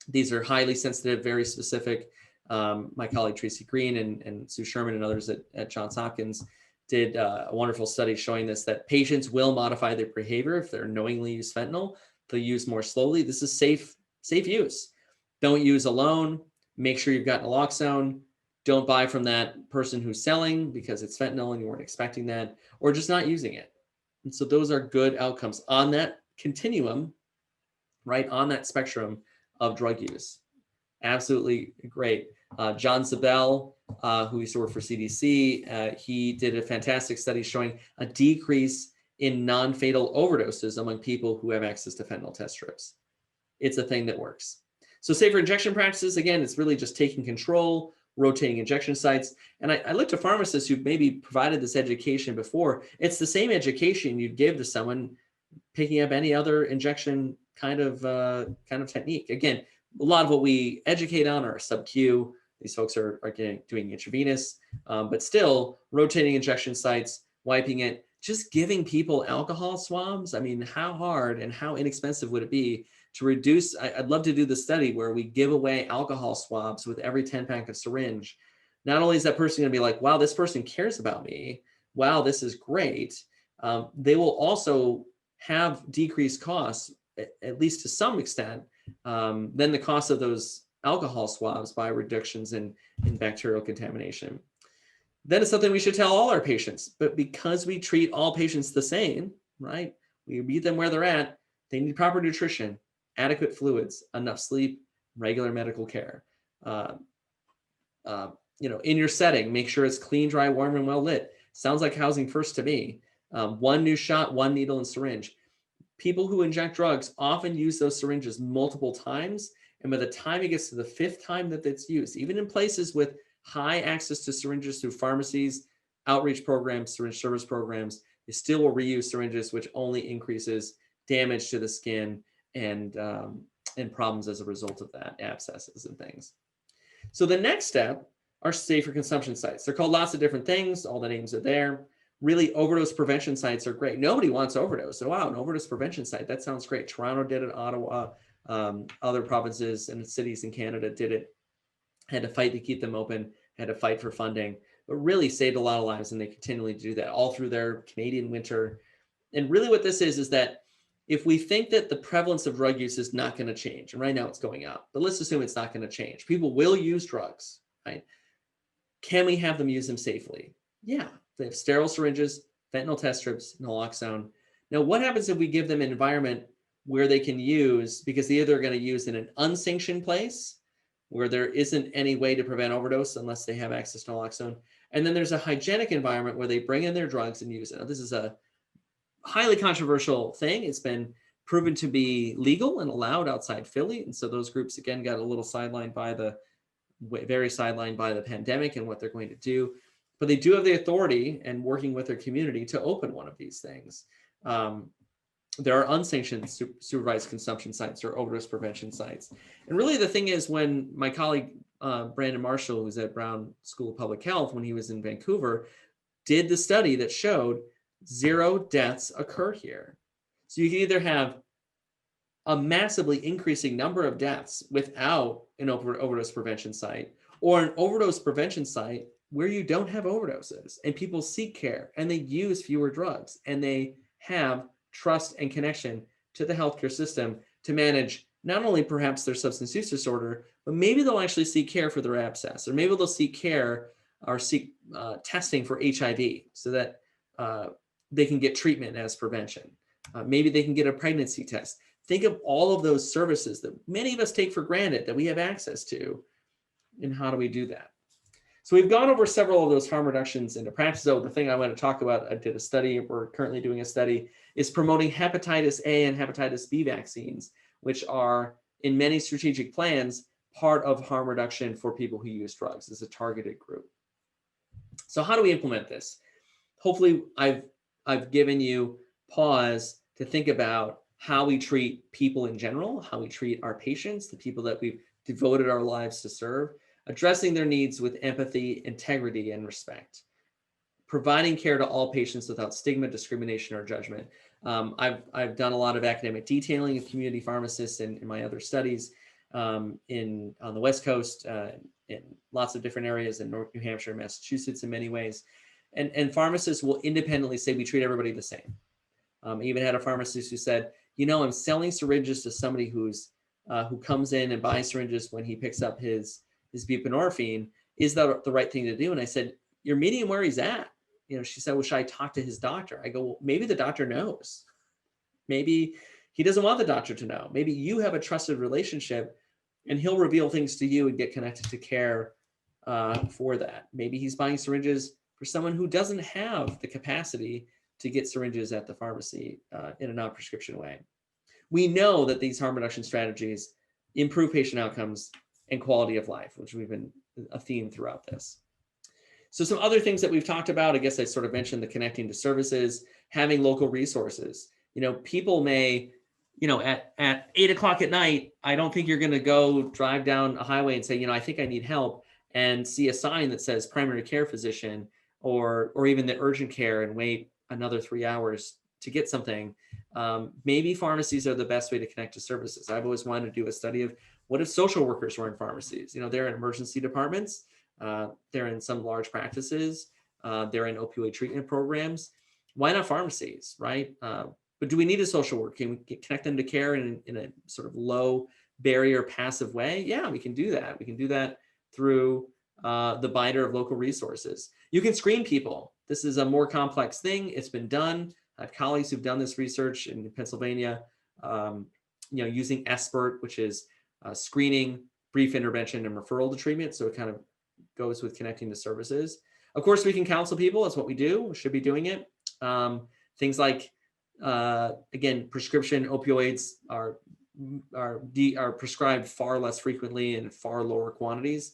These are highly sensitive, very specific. My colleague Tracy Green and Sue Sherman and others at Johns Hopkins did a wonderful study showing this, that patients will modify their behavior if they're knowingly use fentanyl. They'll use more slowly. This is safe use. Don't use alone. Make sure you've got naloxone. Don't buy from that person who's selling because it's fentanyl and you weren't expecting that, or just not using it. And so those are good outcomes on that continuum, right, on that spectrum of drug use. Absolutely great. John Zabel, who used to work for CDC, he did a fantastic study showing a decrease in non-fatal overdoses among people who have access to fentanyl test strips. It's a thing that works. So safer injection practices, again, it's really just taking control, rotating injection sites. And I look to pharmacists who maybe provided this education before. It's the same education you'd give to someone picking up any other injection kind of technique. Again, a lot of what we educate on are sub-Q. These folks are doing intravenous, but still rotating injection sites, wiping it, just giving people alcohol swabs. I mean, how hard and how inexpensive would it be to reduce? I'd love to do the study where we give away alcohol swabs with every 10-pack of syringe. Not only is that person going to be like, wow, this person cares about me. Wow, this is great. They will also have decreased costs, at least to some extent, than the cost of those alcohol swabs by reductions in bacterial contamination. Then it's something we should tell all our patients, but because we treat all patients the same, right? We meet them where they're at. They need proper nutrition, adequate fluids, enough sleep, regular medical care. In your setting, make sure it's clean, dry, warm, and well lit. Sounds like housing first to me. One new shot, one needle and syringe. People who inject drugs often use those syringes multiple times. And by the time it gets to the 5th time that it's used, even in places with high access to syringes through pharmacies, outreach programs, syringe service programs, they still will reuse syringes, which only increases damage to the skin and problems as a result of that, abscesses and things. So the next step are safer consumption sites. They're called lots of different things. All the names are there. Really, overdose prevention sites are great. Nobody wants overdose. So wow, an overdose prevention site, that sounds great. Toronto did it, Ottawa, other provinces and cities in Canada did it. Had to fight to keep them open, had to fight for funding, but really saved a lot of lives, and they continually do that all through their Canadian winter. And really what this is that if we think that the prevalence of drug use is not going to change, and right now it's going up, but let's assume it's not going to change. People will use drugs, right? Can we have them use them safely? Yeah, they have sterile syringes, fentanyl test strips, naloxone. Now, what happens if we give them an environment where they can use, because they're either going to use in an unsanctioned place where there isn't any way to prevent overdose unless they have access to naloxone, and then there's a hygienic environment where they bring in their drugs and use it. Now, this is a highly controversial thing. It's been proven to be legal and allowed outside Philly, and so those groups again got a little sidelined by the pandemic and what they're going to do, but they do have the authority and working with their community to open one of these things. There are unsanctioned supervised consumption sites or overdose prevention sites. And really the thing is, when my colleague, Brandon Marshall, who's at Brown School of Public Health, when he was in Vancouver, did the study that showed 0 deaths occur here. So you can either have a massively increasing number of deaths without an overdose prevention site, or an overdose prevention site where you don't have overdoses, and people seek care and they use fewer drugs and they have trust and connection to the healthcare system to manage not only perhaps their substance use disorder, but maybe they'll actually seek care for their abscess, or maybe they'll seek care or seek testing for HIV so that they can get treatment as prevention. Maybe they can get a pregnancy test. Think of all of those services that many of us take for granted that we have access to, and how do we do that? So we've gone over several of those harm reductions into practice. So the thing I want to talk about, I did a study, we're currently doing a study, is promoting hepatitis A and hepatitis B vaccines, which are in many strategic plans, part of harm reduction for people who use drugs as a targeted group. So how do we implement this? Hopefully I've given you pause to think about how we treat people in general, how we treat our patients, the people that we've devoted our lives to serve, addressing their needs with empathy, integrity, and respect, providing care to all patients without stigma, discrimination, or judgment. I've done a lot of academic detailing of community pharmacists in my other studies on the West Coast, in lots of different areas in North New Hampshire, Massachusetts in many ways. And pharmacists will independently say, we treat everybody the same. I even had a pharmacist who said, you know, I'm selling syringes to somebody who comes in and buys syringes when he picks up his buprenorphine. Is that the right thing to do? And I said, you're meeting him where he's at. You know, she said, well, should I talk to his doctor? I go, well, maybe the doctor knows. Maybe he doesn't want the doctor to know. Maybe you have a trusted relationship and he'll reveal things to you and get connected to care for that. Maybe he's buying syringes for someone who doesn't have the capacity to get syringes at the pharmacy in a non-prescription way. We know that these harm reduction strategies improve patient outcomes and quality of life, which we've been a theme throughout this. So some other things that we've talked about, I guess I sort of mentioned the connecting to services, having local resources. You know, people may, you know, at 8 o'clock at night, I don't think you're going to go drive down a highway and say, you know, I think I need help, and see a sign that says primary care physician or even the urgent care and wait another 3 hours to get something. Maybe pharmacies are the best way to connect to services. I've always wanted to do a study of what if social workers were in pharmacies. You know, they're in emergency departments. They're in some large practices. They're in opioid treatment programs. Why not pharmacies, right? But do we need a social worker? Can we connect them to care in a sort of low barrier, passive way? Yeah, we can do that. We can do that through the binder of local resources. You can screen people. This is a more complex thing. It's been done. I have colleagues who've done this research in Pennsylvania, you know, using SBIRT, which is screening, brief intervention, and referral to treatment. So it kind of goes with connecting to services. Of course, we can counsel people. That's what we do. We should be doing it. Things like, again, prescription opioids are prescribed far less frequently and far lower quantities.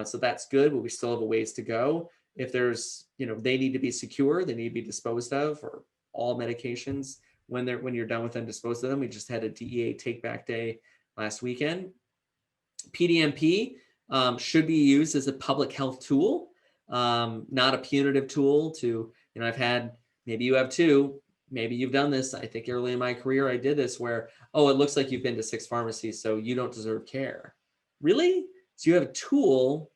So that's good, but we still have a ways to go. If there's, you know, they need to be secure, they need to be disposed of, or all medications, when you're done with them, dispose of them. We just had a DEA take back day last weekend. PDMP should be used as a public health tool, not a punitive tool to, you know, I've had, maybe you have too, maybe you've done this. I think early in my career, I did this where, oh, it looks like you've been to 6 pharmacies, so you don't deserve care. Really? So you have a tool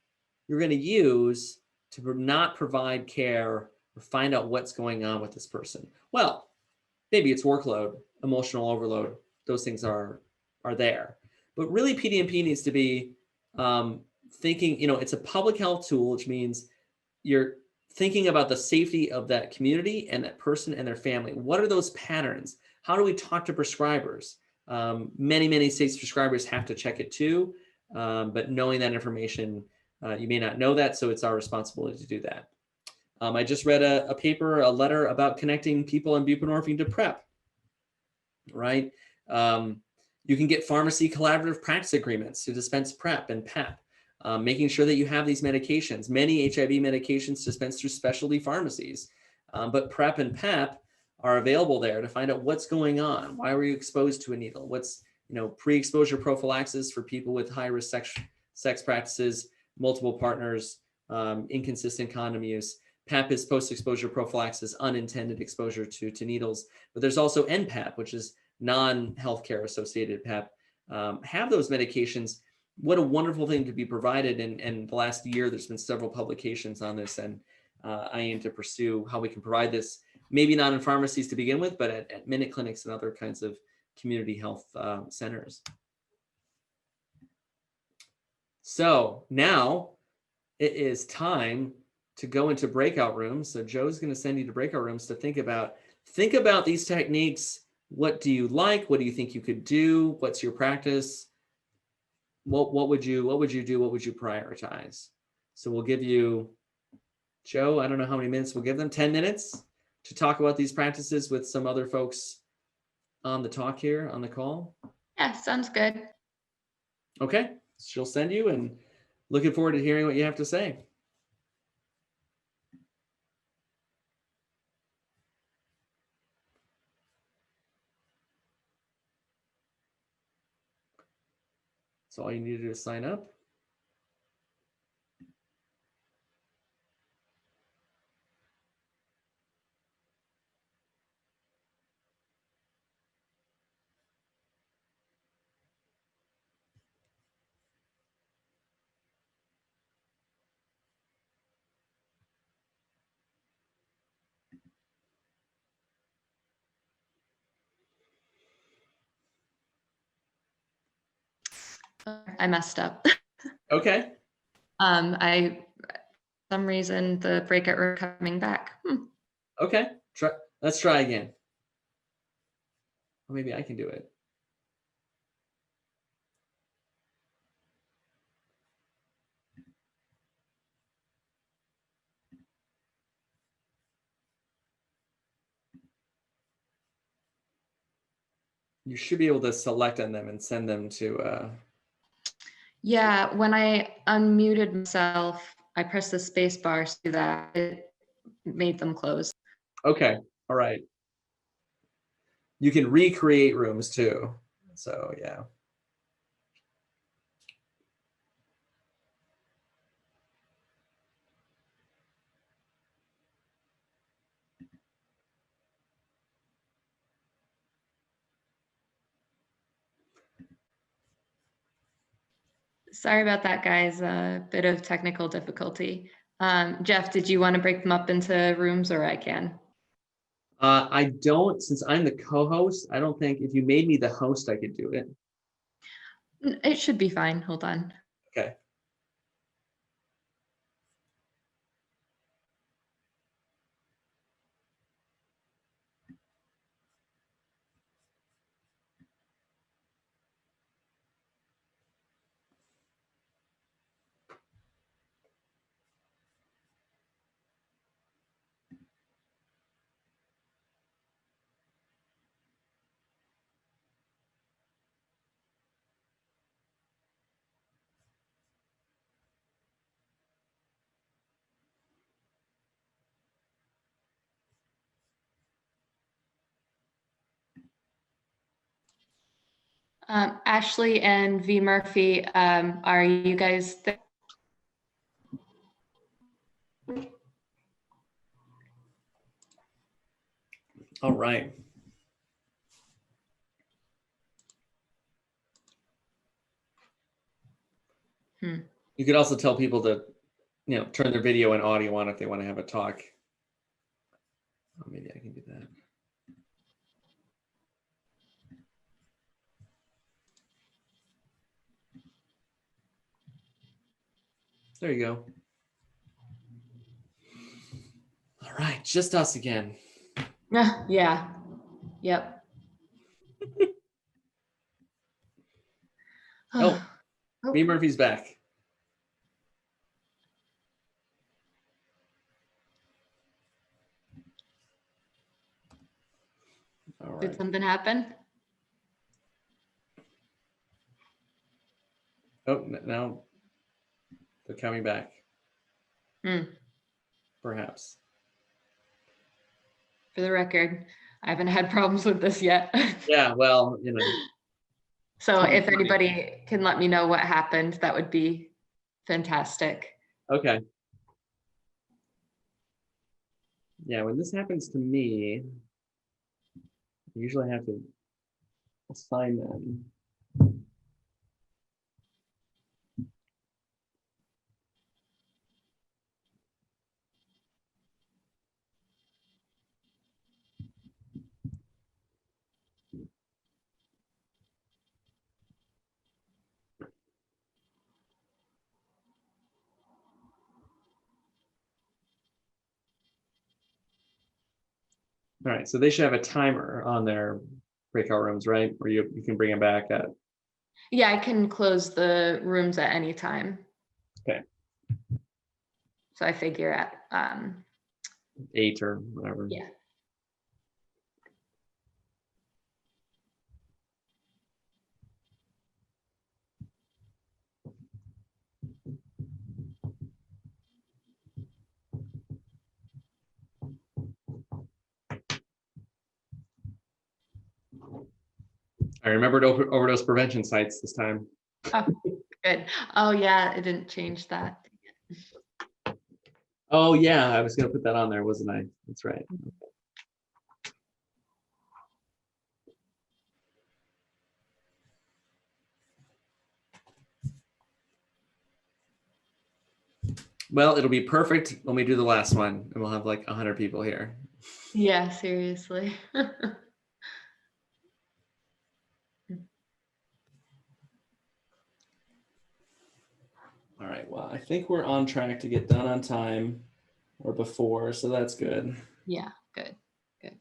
you're going to use to not provide care or find out what's going on with this person. Well, maybe it's workload, emotional overload. Those things are there. But really, PDMP needs to be thinking, you know, it's a public health tool, which means you're thinking about the safety of that community and that person and their family. What are those patterns? How do we talk to prescribers? Many states prescribers have to check it too, but knowing that information, you may not know that, so it's our responsibility to do that. I just read a letter about connecting people on buprenorphine to PrEP, right? You can get pharmacy collaborative practice agreements to dispense PrEP and PEP, making sure that you have these medications. Many HIV medications dispensed through specialty pharmacies, but PrEP and PEP are available there to find out what's going on. Why were you exposed to a needle? What's, you know, pre-exposure prophylaxis for people with high-risk sex practices, multiple partners, inconsistent condom use. PEP is post-exposure prophylaxis, unintended exposure to needles. But there's also NPEP, which is non-healthcare associated PEP. Have those medications what a wonderful thing to be provided. And the last year, there's been several publications on this, and I aim to pursue how we can provide this, maybe not in pharmacies to begin with, but at minute clinics and other kinds of community health centers. So now it is time to go into breakout rooms. So Joe's going to send you to breakout rooms to think about these techniques. What do you like? What do you think you could do? What's your practice? What would you do? What would you prioritize? So we'll give you, Joe, I don't know how many minutes we'll give them, 10 minutes to talk about these practices with some other folks on the talk here on the call. Yeah, sounds good. Okay, she'll send you, and looking forward to hearing what you have to say. So all you need to do is sign up. I messed up. Okay. For some reason the breakout room coming back. Okay. Let's try again. Or maybe I can do it. You should be able to select on them and send them to. Yeah, when I unmuted myself, I pressed the space bar so that it made them close. Okay. All right. You can recreate rooms too. So yeah. Sorry about that, guys. A bit of technical difficulty. Jeff, did you want to break them up into rooms, or I can? I don't, since I'm the co-host, I don't think if you made me the host, I could do it. It should be fine. Hold on. Okay. Ashley and V Murphy, are you guys there? All right. You could also tell people to, turn their video and audio on if they want to have a talk. Oh, maybe I can do that. There you go. All right, just us again. Yeah. Yep. Oh, V Murphy's back. All right. Did something happen? Oh, now they're coming back. Perhaps. For the record, I haven't had problems with this yet. Yeah, well, So if anybody can let me know what happened, that would be fantastic. Okay. Yeah, when this happens to me, I usually have to assign them. All right, so they should have a timer on their breakout rooms, right? Or you can bring them back at. Yeah, I can close the rooms at any time. Okay. So I figure at 8 or whatever. yeah. I remembered overdose prevention sites this time. Oh, good. Oh yeah, it didn't change that. Oh yeah, I was gonna put that on there, wasn't I? That's right. Well, it'll be perfect when we do the last one, and we'll have like 100 people here. Yeah, seriously. All right, well, I think we're on track to get done on time or before, so that's good. Yeah, good. Good.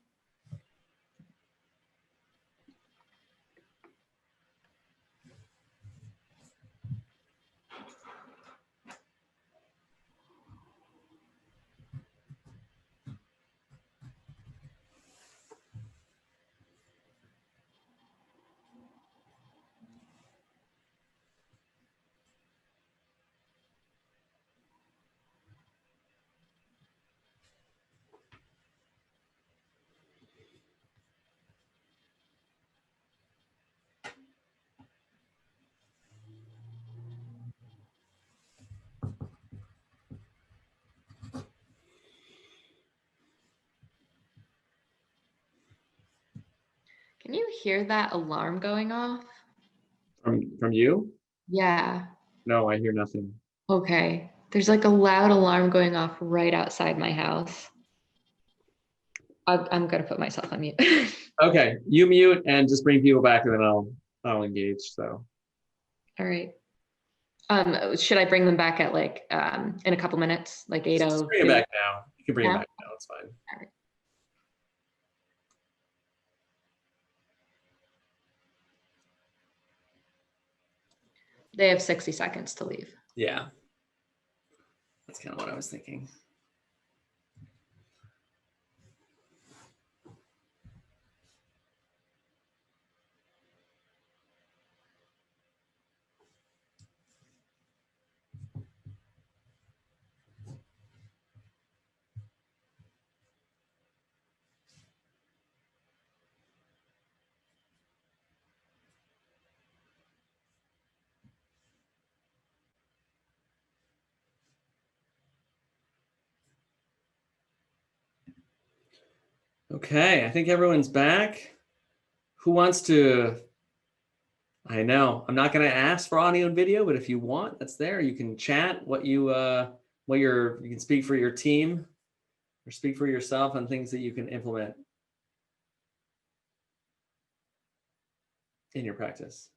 Can you hear that alarm going off? From you? Yeah. No, I hear nothing. Okay. There's like a loud alarm going off right outside my house. I'm gonna put myself on mute. Okay, you mute and just bring people back, and then I'll engage. So. All right. Should I bring them back at like in a couple minutes, like 8:02? Just bring it back now. You can bring it back now. It's fine. All right. They have 60 seconds to leave. Yeah. That's kind of what I was thinking. Okay, I think everyone's back. Who wants to? I know I'm not going to ask for audio and video, but if you want, that's there. You can chat you can speak for your team or speak for yourself on things that you can implement in your practice.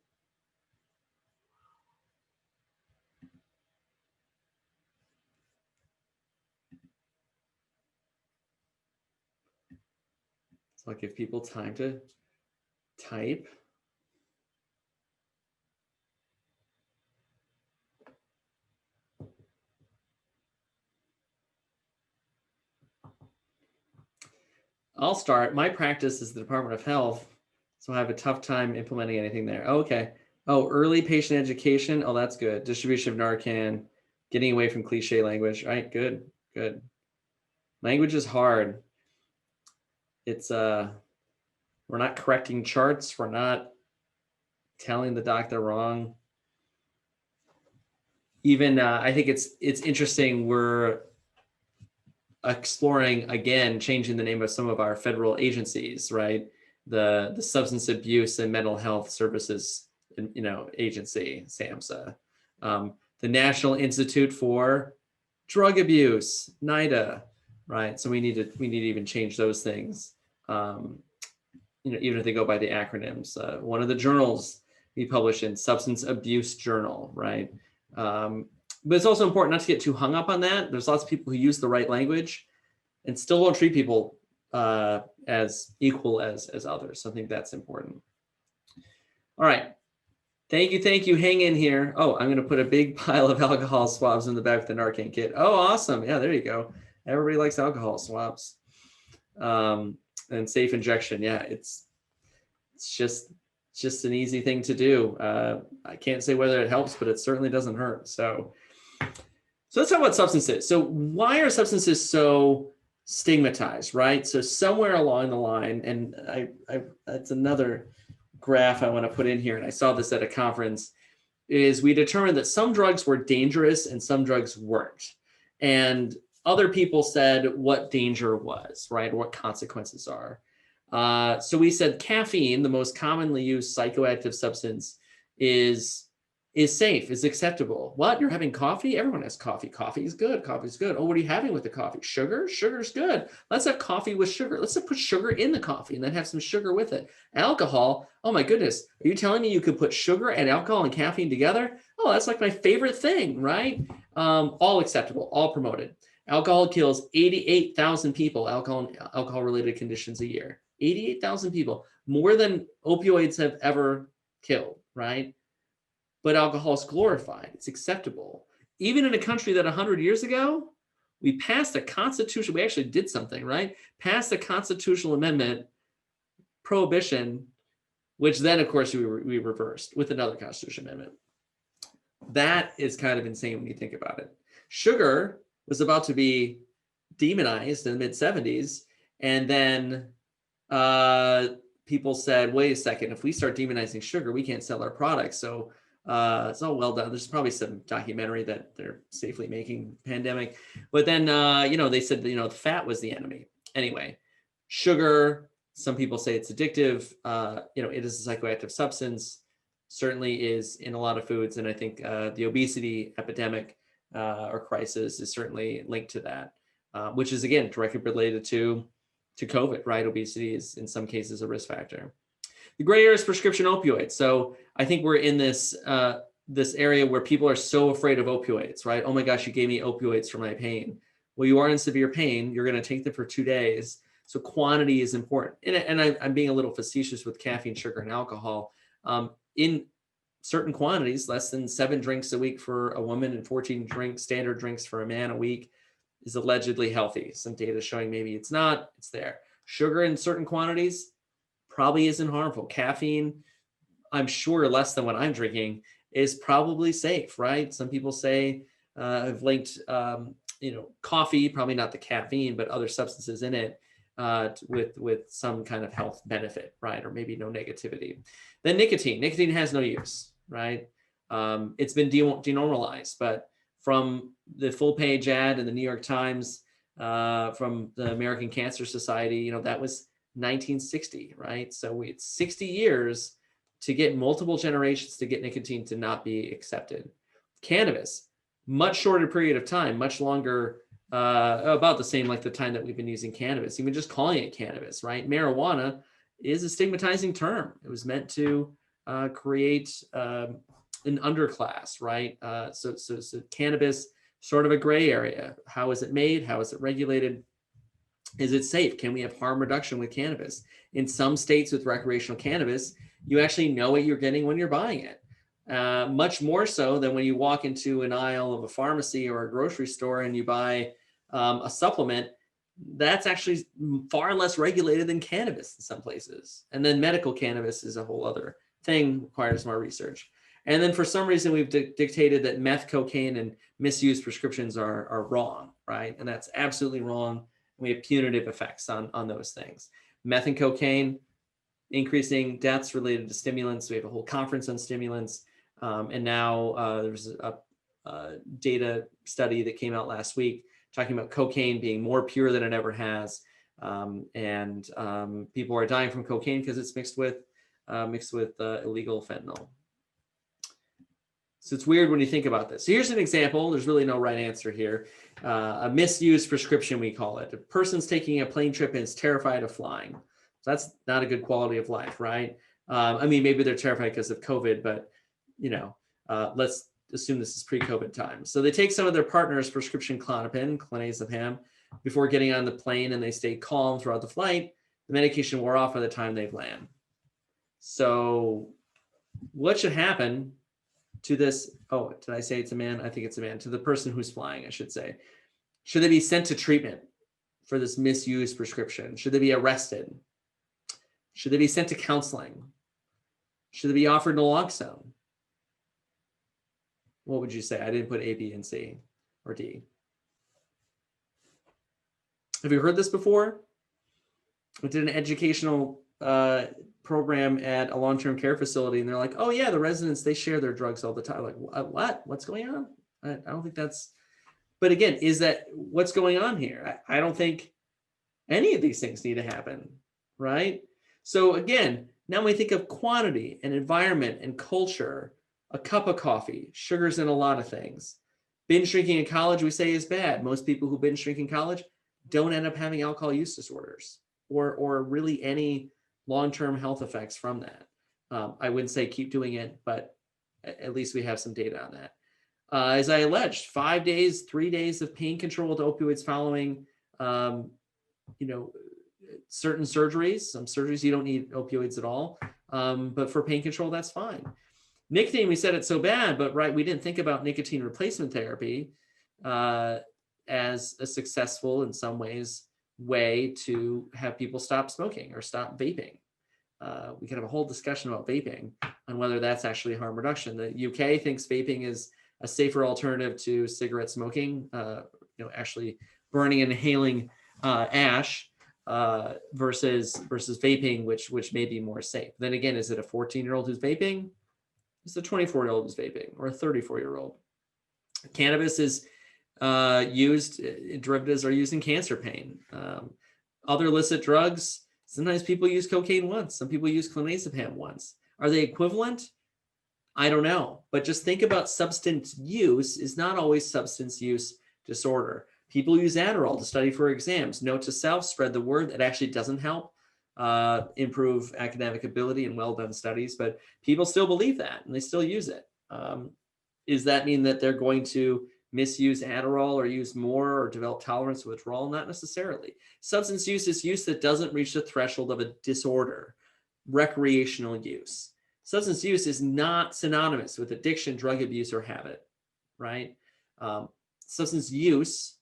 So I'll give people time to type. I'll start. My practice is the Department of Health, so I have a tough time implementing anything there. Oh, okay. Oh, early patient education. Oh, that's good. Distribution of Narcan, getting away from cliche language. All right, good, good. Language is hard. It's we're not correcting charts. We're not telling the doc they're wrong. Even I think it's interesting. We're exploring again, changing the name of some of our federal agencies, right? The Substance Abuse and Mental Health Services, agency, SAMHSA, the National Institute for Drug Abuse, NIDA, right? So we need to even change those things. Even if they go by the acronyms. One of the journals we publish in, Substance Abuse Journal, right? But it's also important not to get too hung up on that. There's lots of people who use the right language and still don't treat people as equal as others. So I think that's important. All right. Thank you. Hang in here. Oh, I'm going to put a big pile of alcohol swabs in the back of the Narcan kit. Oh, awesome. Yeah, there you go. Everybody likes alcohol swabs. And safe injection. Yeah, it's just an easy thing to do. I can't say whether it helps, but it certainly doesn't hurt. So let's talk about substances. So why are substances so stigmatized, right? So somewhere along the line, and that's another graph I want to put in here, and I saw this at a conference, is we determined that some drugs were dangerous and some drugs weren't. And other people said what danger was, right? Or what consequences are. So we said caffeine, the most commonly used psychoactive substance, is safe, is acceptable. What? You're having coffee? Everyone has coffee. Coffee is good. Coffee is good. Oh, what are you having with the coffee? Sugar? Sugar's good. Let's have coffee with sugar. Let's put sugar in the coffee and then have some sugar with it. Alcohol? Oh my goodness. Are you telling me you could put sugar and alcohol and caffeine together? Oh, that's like my favorite thing, right? All acceptable, all promoted. Alcohol kills 88,000 people, alcohol-related conditions a year. 88,000 people, more than opioids have ever killed, right? But alcohol is glorified, it's acceptable. Even in a country that 100 years ago, we passed a constitution, we actually did something, right? Passed a constitutional amendment, prohibition, which then of course we reversed with another constitutional amendment. That is kind of insane when you think about it. Sugar was about to be demonized in the mid-70s, and then people said, wait a second, if we start demonizing sugar, we can't sell our products. So it's all well done. There's probably some documentary that they're safely making pandemic. But then, they said, the fat was the enemy. Anyway, sugar, some people say it's addictive. It is a psychoactive substance, certainly is in a lot of foods. And I think the obesity epidemic or crisis is certainly linked to that, which is, again, directly related to COVID, right? Obesity is in some cases a risk factor. The gray area is prescription opioids. So I think we're in this area where people are so afraid of opioids, right? Oh my gosh, you gave me opioids for my pain. Well, you are in severe pain. You're going to take them for 2 days. So quantity is important. And I'm being a little facetious with caffeine, sugar, and alcohol. In certain quantities, less than 7 drinks a week for a woman and 14 standard drinks for a man a week is allegedly healthy. Some data showing maybe it's not, it's there. Sugar in certain quantities probably isn't harmful. Caffeine, I'm sure less than what I'm drinking, is probably safe, right? Some people say have linked, coffee, probably not the caffeine, but other substances in it with some kind of health benefit, right? Or maybe no negativity. Then nicotine. Nicotine has no use, right? It's been denormalized, but from the full page ad in the New York Times, from the American Cancer Society, that was 1960, right? So it's 60 years to get multiple generations to get nicotine to not be accepted. Cannabis, much shorter period of time, much longer, about the same like the time that we've been using cannabis, even just calling it cannabis, right? Marijuana is a stigmatizing term. It was meant to create an underclass, right? So cannabis, sort of a gray area. How is it made? How is it regulated? Is it safe? Can we have harm reduction with cannabis? In some states with recreational cannabis, you actually know what you're getting when you're buying it. Much more so than when you walk into an aisle of a pharmacy or a grocery store and you buy a supplement. That's actually far less regulated than cannabis in some places. And then medical cannabis is a whole other thing, requires more research. And then for some reason, we've dictated that meth, cocaine, and misuse prescriptions are wrong, right? And that's absolutely wrong. We have punitive effects on those things. Meth and cocaine, increasing deaths related to stimulants. We have a whole conference on stimulants. And now there's a data study that came out last week talking about cocaine being more pure than it ever has. And people are dying from cocaine because it's mixed with illegal fentanyl. So it's weird when you think about this. So here's an example. There's really no right answer here. A misused prescription, we call it. A person's taking a plane trip and is terrified of flying. So that's not a good quality of life, right? Maybe they're terrified because of COVID, but let's assume this is pre-COVID time. So they take some of their partner's prescription Klonopin, clonazepam, before getting on the plane and they stayed calm throughout the flight, the medication wore off by the time they've landed. So what should happen to this? Oh, did I say it's a man? I think it's a man. To the person who's flying, I should say. Should they be sent to treatment for this misused prescription? Should they be arrested? Should they be sent to counseling? Should they be offered naloxone? What would you say? I didn't put A, B, and C or D. Have you heard this before? I did an educational program at a long-term care facility, and they're like, oh yeah, the residents, they share their drugs all the time. Like, what? What's going on? I don't think that's, but again, is that what's going on here? I don't think any of these things need to happen, right? So again, now we think of quantity and environment and culture, a cup of coffee, sugars in a lot of things. Binge drinking in college, we say, is bad. Most people who binge drink in college don't end up having alcohol use disorders or really any long-term health effects from that. I wouldn't say keep doing it, but at least we have some data on that. As I alleged, 5 days, 3 days of pain control with opioids following, certain surgeries. Some surgeries you don't need opioids at all, but for pain control, that's fine. Nicotine, we said it's so bad, but right, we didn't think about nicotine replacement therapy as a successful, in some ways, way to have people stop smoking or stop vaping. We could have a whole discussion about vaping and whether that's actually harm reduction. The UK thinks vaping is a safer alternative to cigarette smoking, actually burning and inhaling ash versus vaping, which may be more safe. Then again, is it a 14-year-old who's vaping? Is it a 24-year-old who's vaping, or a 34-year-old? Cannabis is used, derivatives are used in cancer pain. Other illicit drugs, sometimes people use cocaine once, some people use clonazepam once. Are they equivalent? I don't know, but just think about substance use is not always substance use disorder. People use Adderall to study for exams. Note to self, spread the word. It actually doesn't help improve academic ability in well-done studies, but people still believe that and they still use it. Does that mean that they're going to misuse Adderall or use more or develop tolerance to withdrawal? Not necessarily. Substance use is use that doesn't reach the threshold of a disorder, recreational use. Substance use is not synonymous with addiction, drug abuse, or habit, right? Substance use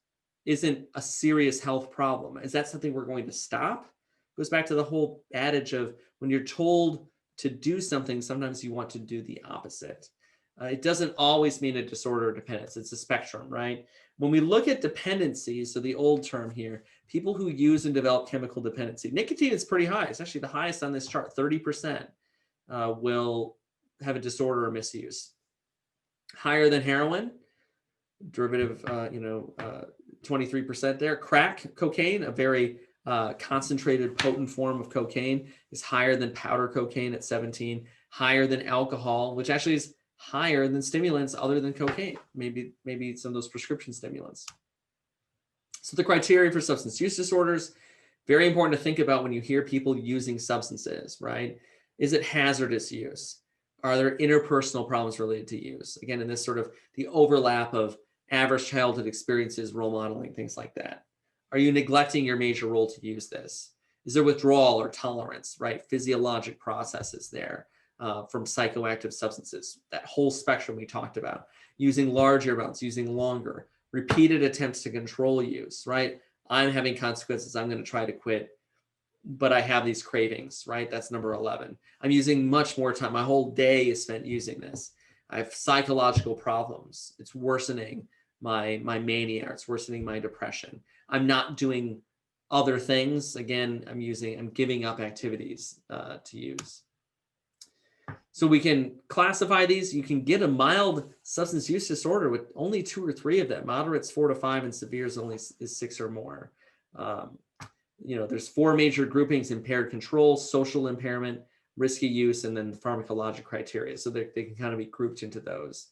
isn't a serious health problem. Is that something we're going to stop? It goes back to the whole adage of when you're told to do something, sometimes you want to do the opposite. It doesn't always mean a disorder or dependence. It's a spectrum, right? When we look at dependencies, so the old term here, people who use and develop chemical dependency, nicotine is pretty high. It's actually the highest on this chart, 30%. Will have a disorder or misuse. Higher than heroin, derivative, 23% there. Crack cocaine, a very concentrated, potent form of cocaine, is higher than powder cocaine at 17. Higher than alcohol, which actually is higher than stimulants other than cocaine. Maybe some of those prescription stimulants. So the criteria for substance use disorders, very important to think about when you hear people using substances, right? Is it hazardous use? Are there interpersonal problems related to use? Again, in this sort of the overlap of average childhood experiences, role modeling, things like that. Are you neglecting your major role to use this? Is there withdrawal or tolerance, right? Physiologic processes there from psychoactive substances, that whole spectrum we talked about. Using larger amounts, using longer, repeated attempts to control use, right? I'm having consequences, I'm going to try to quit, but I have these cravings, right? That's number 11. I'm using much more time. My whole day is spent using this. I have psychological problems. It's worsening my mania. It's worsening my depression. I'm not doing other things. Again, I'm giving up activities to use. So we can classify these. You can get a mild substance use disorder with only 2 or 3 of them. Moderate's 4 to 5, and severe is 6 or more. There's 4 major groupings: impaired control, social impairment, risky use, and then pharmacologic criteria. So they can kind of be grouped into those.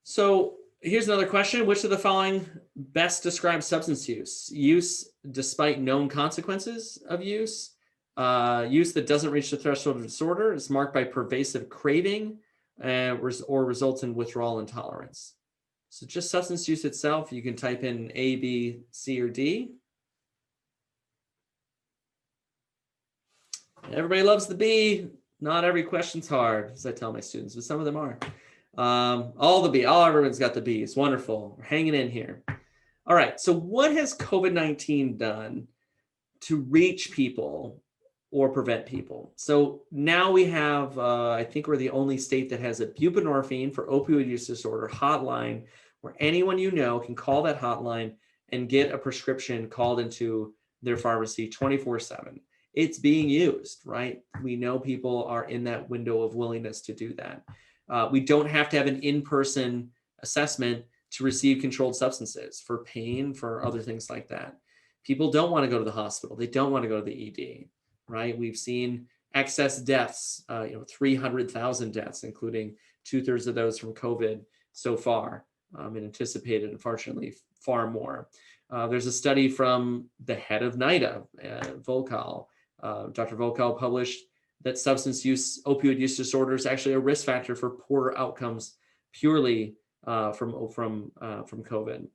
So here's another question. Which of the following best describes substance use? Use despite known consequences of use. Use that doesn't reach the threshold of disorder is marked by pervasive craving or results in withdrawal intolerance. So just substance use itself, you can type in A, B, C, or D. Everybody loves the B. Not every question's hard, as I tell my students, but some of them are. All the B, everyone's got the B. It's wonderful. We're hanging in here. All right, so what has COVID-19 done to reach people or prevent people? So now we have, I think we're the only state that has a buprenorphine for opioid use disorder hotline, where anyone you know can call that hotline and get a prescription called into their pharmacy 24/7. It's being used, right? We know people are in that window of willingness to do that. We don't have to have an in-person assessment to receive controlled substances for pain, for other things like that. People don't want to go to the hospital. They don't want to go to the ED, right? We've seen excess deaths, 300,000 deaths, including 2/3 of those from COVID so far, and anticipated, unfortunately, far more. There's a study from the head of NIDA, Volkow. Dr. Volkow published that substance use, opioid use disorder is actually a risk factor for poorer outcomes purely from COVID.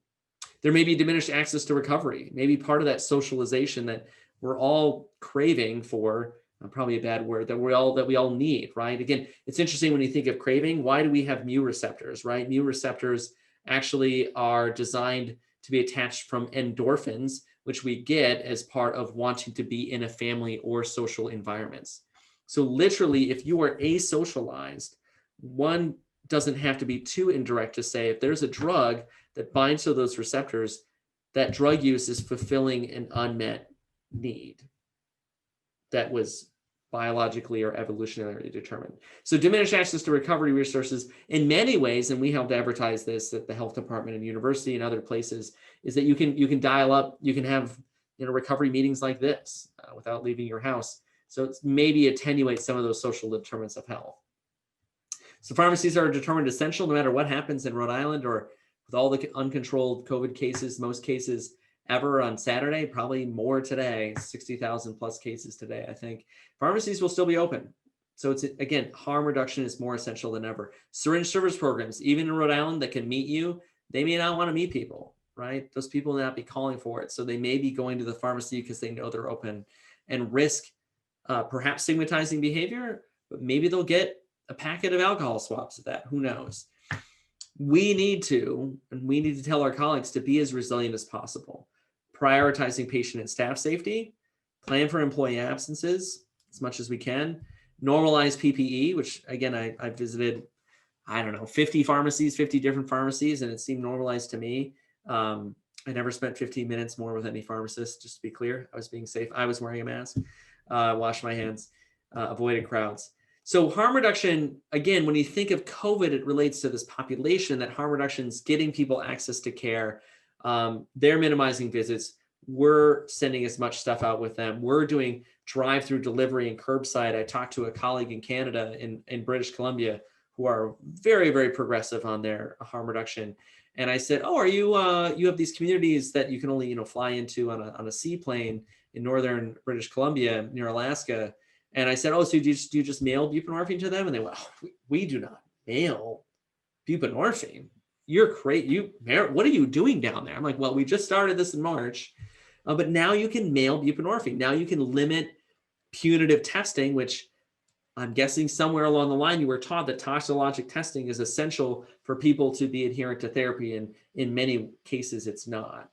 There may be diminished access to recovery, maybe part of that socialization that we're all craving for, probably a bad word, that we all need, right? Again, it's interesting when you think of craving, why do we have mu receptors, right? Mu receptors actually are designed to be attached from endorphins, which we get as part of wanting to be in a family or social environments. So literally, if you are asocialized, one doesn't have to be too indirect to say, if there's a drug that binds to those receptors, that drug use is fulfilling an unmet need that was biologically or evolutionarily determined. So diminished access to recovery resources in many ways, and we helped advertise this at the health department and university and other places, is that you can dial up, you can have recovery meetings like this without leaving your house. So it's maybe attenuate some of those social determinants of health. So pharmacies are determined essential no matter what happens in Rhode Island, or with all the uncontrolled COVID cases, most cases ever on Saturday, probably more today, 60,000 plus cases today, I think. Pharmacies will still be open. So it's, again, harm reduction is more essential than ever. Syringe service programs, even in Rhode Island, that can meet you, they may not want to meet people, right? Those people may not be calling for it. So they may be going to the pharmacy because they know they're open, and risk perhaps stigmatizing behavior, but maybe they'll get a packet of alcohol swabs at that, who knows? We need to tell our colleagues to be as resilient as possible, prioritizing patient and staff safety, plan for employee absences as much as we can, normalize PPE, which again, I visited, 50 pharmacies, 50 different pharmacies, and it seemed normalized to me. I never spent 15 minutes more with any pharmacist, just to be clear. I was being safe. I was wearing a mask, washed my hands, avoided crowds. So harm reduction, again, when you think of COVID, it relates to this population, that harm reduction is getting people access to care. They're minimizing visits. We're sending as much stuff out with them. We're doing drive-through delivery and curbside. I talked to a colleague in Canada, in British Columbia, who are very, very progressive on their harm reduction. And I said, oh, are you, you have these communities that you can only, fly into on a seaplane in northern British Columbia near Alaska. And I said, oh, so do you just mail buprenorphine to them? And they went, oh, we do not mail buprenorphine. You're crazy. What are you doing down there? I'm like, well, we just started this in March, but now you can mail buprenorphine. Now you can limit punitive testing, which I'm guessing somewhere along the line you were taught that toxicologic testing is essential for people to be adherent to therapy, and in many cases it's not.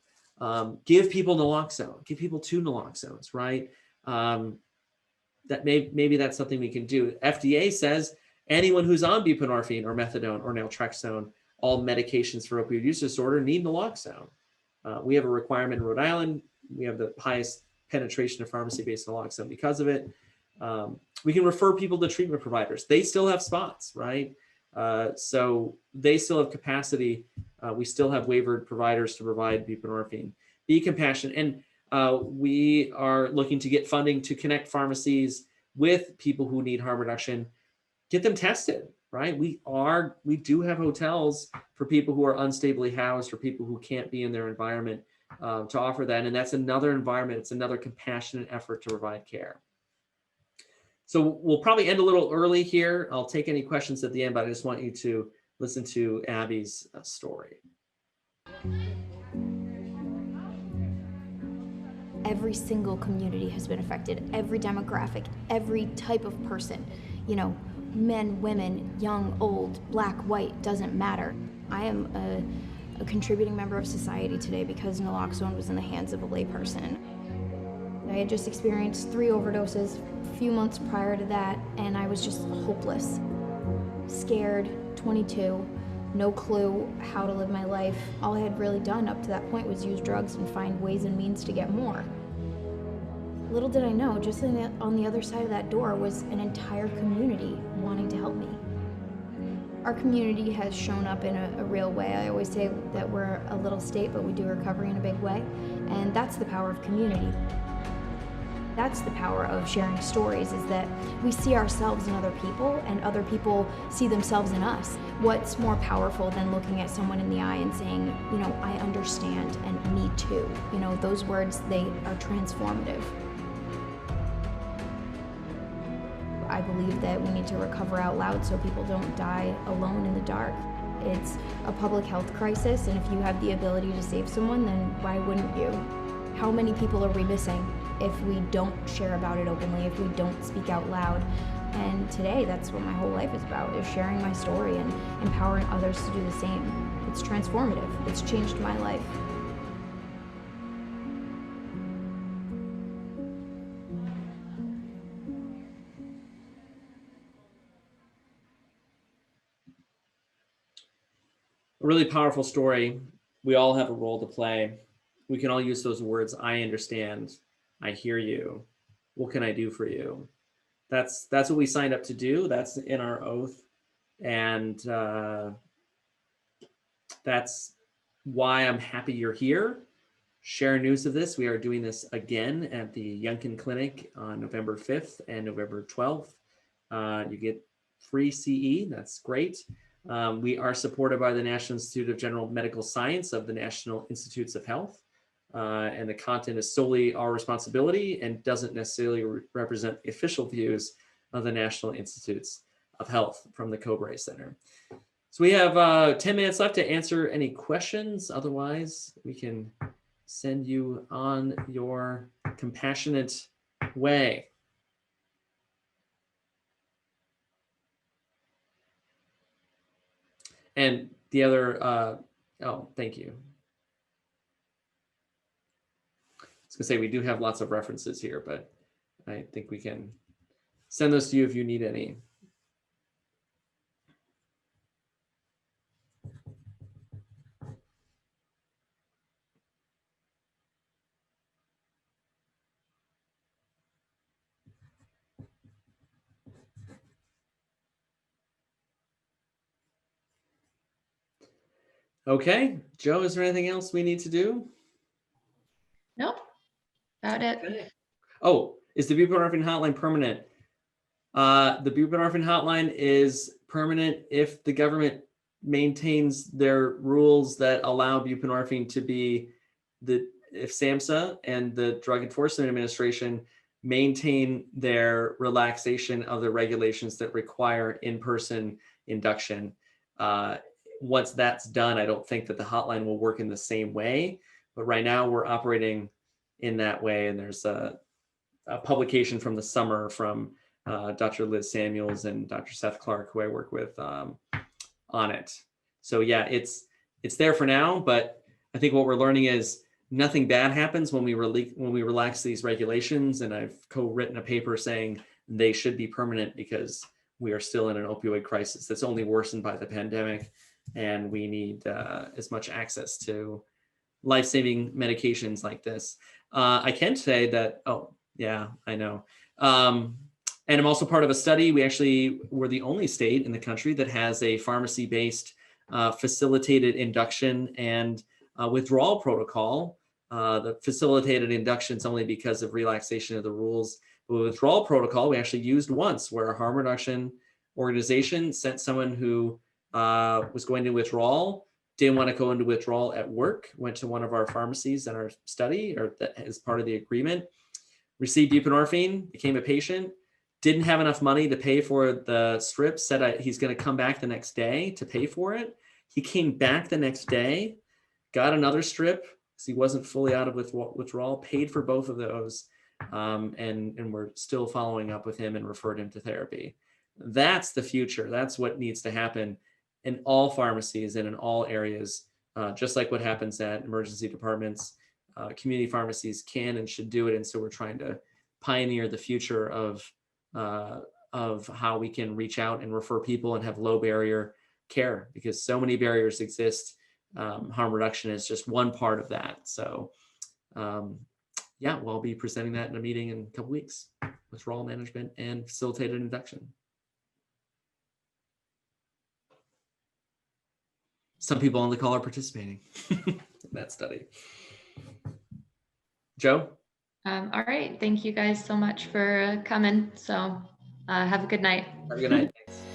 Give people naloxone. Give people 2 naloxones, right? That maybe that's something we can do. FDA says anyone who's on buprenorphine or methadone or naltrexone, all medications for opioid use disorder, need naloxone. We have a requirement in Rhode Island. We have the highest penetration of pharmacy-based naloxone because of it. We can refer people to treatment providers. They still have spots, right? So they still have capacity. We still have waivered providers to provide buprenorphine. Be compassionate. And we are looking to get funding to connect pharmacies with people who need harm reduction, get them tested, right? We do have hotels for people who are unstably housed, or people who can't be in their environment, to offer that. And that's another environment. It's another compassionate effort to provide care. So we'll probably end a little early here. I'll take any questions at the end, but I just want you to listen to Abby's story. Every single community has been affected, every demographic, every type of person, you know, men, women, young, old, black, white, doesn't matter. I am a contributing member of society today because naloxone was in the hands of a layperson. I had just experienced 3 overdoses a few months prior to that, and I was just hopeless. Scared, 22, no clue how to live my life. All I had really done up to that point was use drugs and find ways and means to get more. Little did I know, just on the other side of that door was an entire community wanting to help me. Our community has shown up in a real way. I always say that we're a little state, but we do recovery in a big way. And that's the power of community. That's the power of sharing stories, is that we see ourselves in other people and other people see themselves in us. What's more powerful than looking at someone in the eye and saying, you know, I understand and me too. You know, those words, they are transformative. I believe that we need to recover out loud so people don't die alone in the dark. It's a public health crisis, and if you have the ability to save someone, then why wouldn't you? How many people are we missing if we don't share about it openly, if we don't speak out loud? And today, that's what my whole life is about, is sharing my story and empowering others to do the same. It's transformative. It's changed my life. A really powerful story. We all have a role to play. We can all use those words. I understand. I hear you. What can I do for you? That's what we signed up to do. That's in our oath. And that's why I'm happy you're here. Share news of this. We are doing this again at the Yunkin Clinic on November 5th and November 12th. You get free CE. That's great. We are supported by the National Institute of General Medical Science of the National Institutes of Health. And the content is solely our responsibility and doesn't necessarily represent the official views of the National Institutes of Health from the Cobray Center. So we have 10 minutes left to answer any questions. Otherwise, we can send you on your compassionate way. And the other, oh, thank you. I was gonna say, we do have lots of references here, but I think we can send those to you if you need any. Okay, Joe, is there anything else we need to do? Nope, about it. Okay. Oh, is the buprenorphine hotline permanent? The buprenorphine hotline is permanent if the government maintains their rules that allow buprenorphine to be if SAMHSA and the Drug Enforcement Administration maintain their relaxation of the regulations that require in-person induction. Once that's done, I don't think that the hotline will work in the same way, but right now we're operating in that way. And there's a publication from the summer from Dr. Liz Samuels and Dr. Seth Clark, who I work with on it. So yeah, it's there for now, but I think what we're learning is nothing bad happens when we relax these regulations. And I've co-written a paper saying they should be permanent because we are still in an opioid crisis that's only worsened by the pandemic. And we need as much access to life-saving medications like this. I can say that, oh, yeah, I know. And I'm also part of a study. We actually were the only state in the country that has a pharmacy-based facilitated induction and withdrawal protocol. The facilitated induction is only because of relaxation of the rules. The withdrawal protocol we actually used once, where a harm reduction organization sent someone who was going to withdrawal, didn't want to go into withdrawal at work, went to one of our pharmacies in our study, or that is part of the agreement, received buprenorphine, became a patient, didn't have enough money to pay for the strip, said he's going to come back the next day to pay for it. He came back the next day, got another strip because he wasn't fully out of withdrawal, paid for both of those, and we're still following up with him and referred him to therapy. That's the future. That's what needs to happen in all pharmacies and in all areas, just like what happens at emergency departments. Community pharmacies can and should do it, and so we're trying to pioneer the future of how we can reach out and refer people and have low barrier care, because so many barriers exist. Harm reduction is just one part of that. So yeah, we'll be presenting that in a meeting in a couple weeks, withdrawal management and facilitated induction. Some people on the call are participating in that study. Joe? All right. Thank you guys so much for coming. So have a good night. Have a good night. Thanks.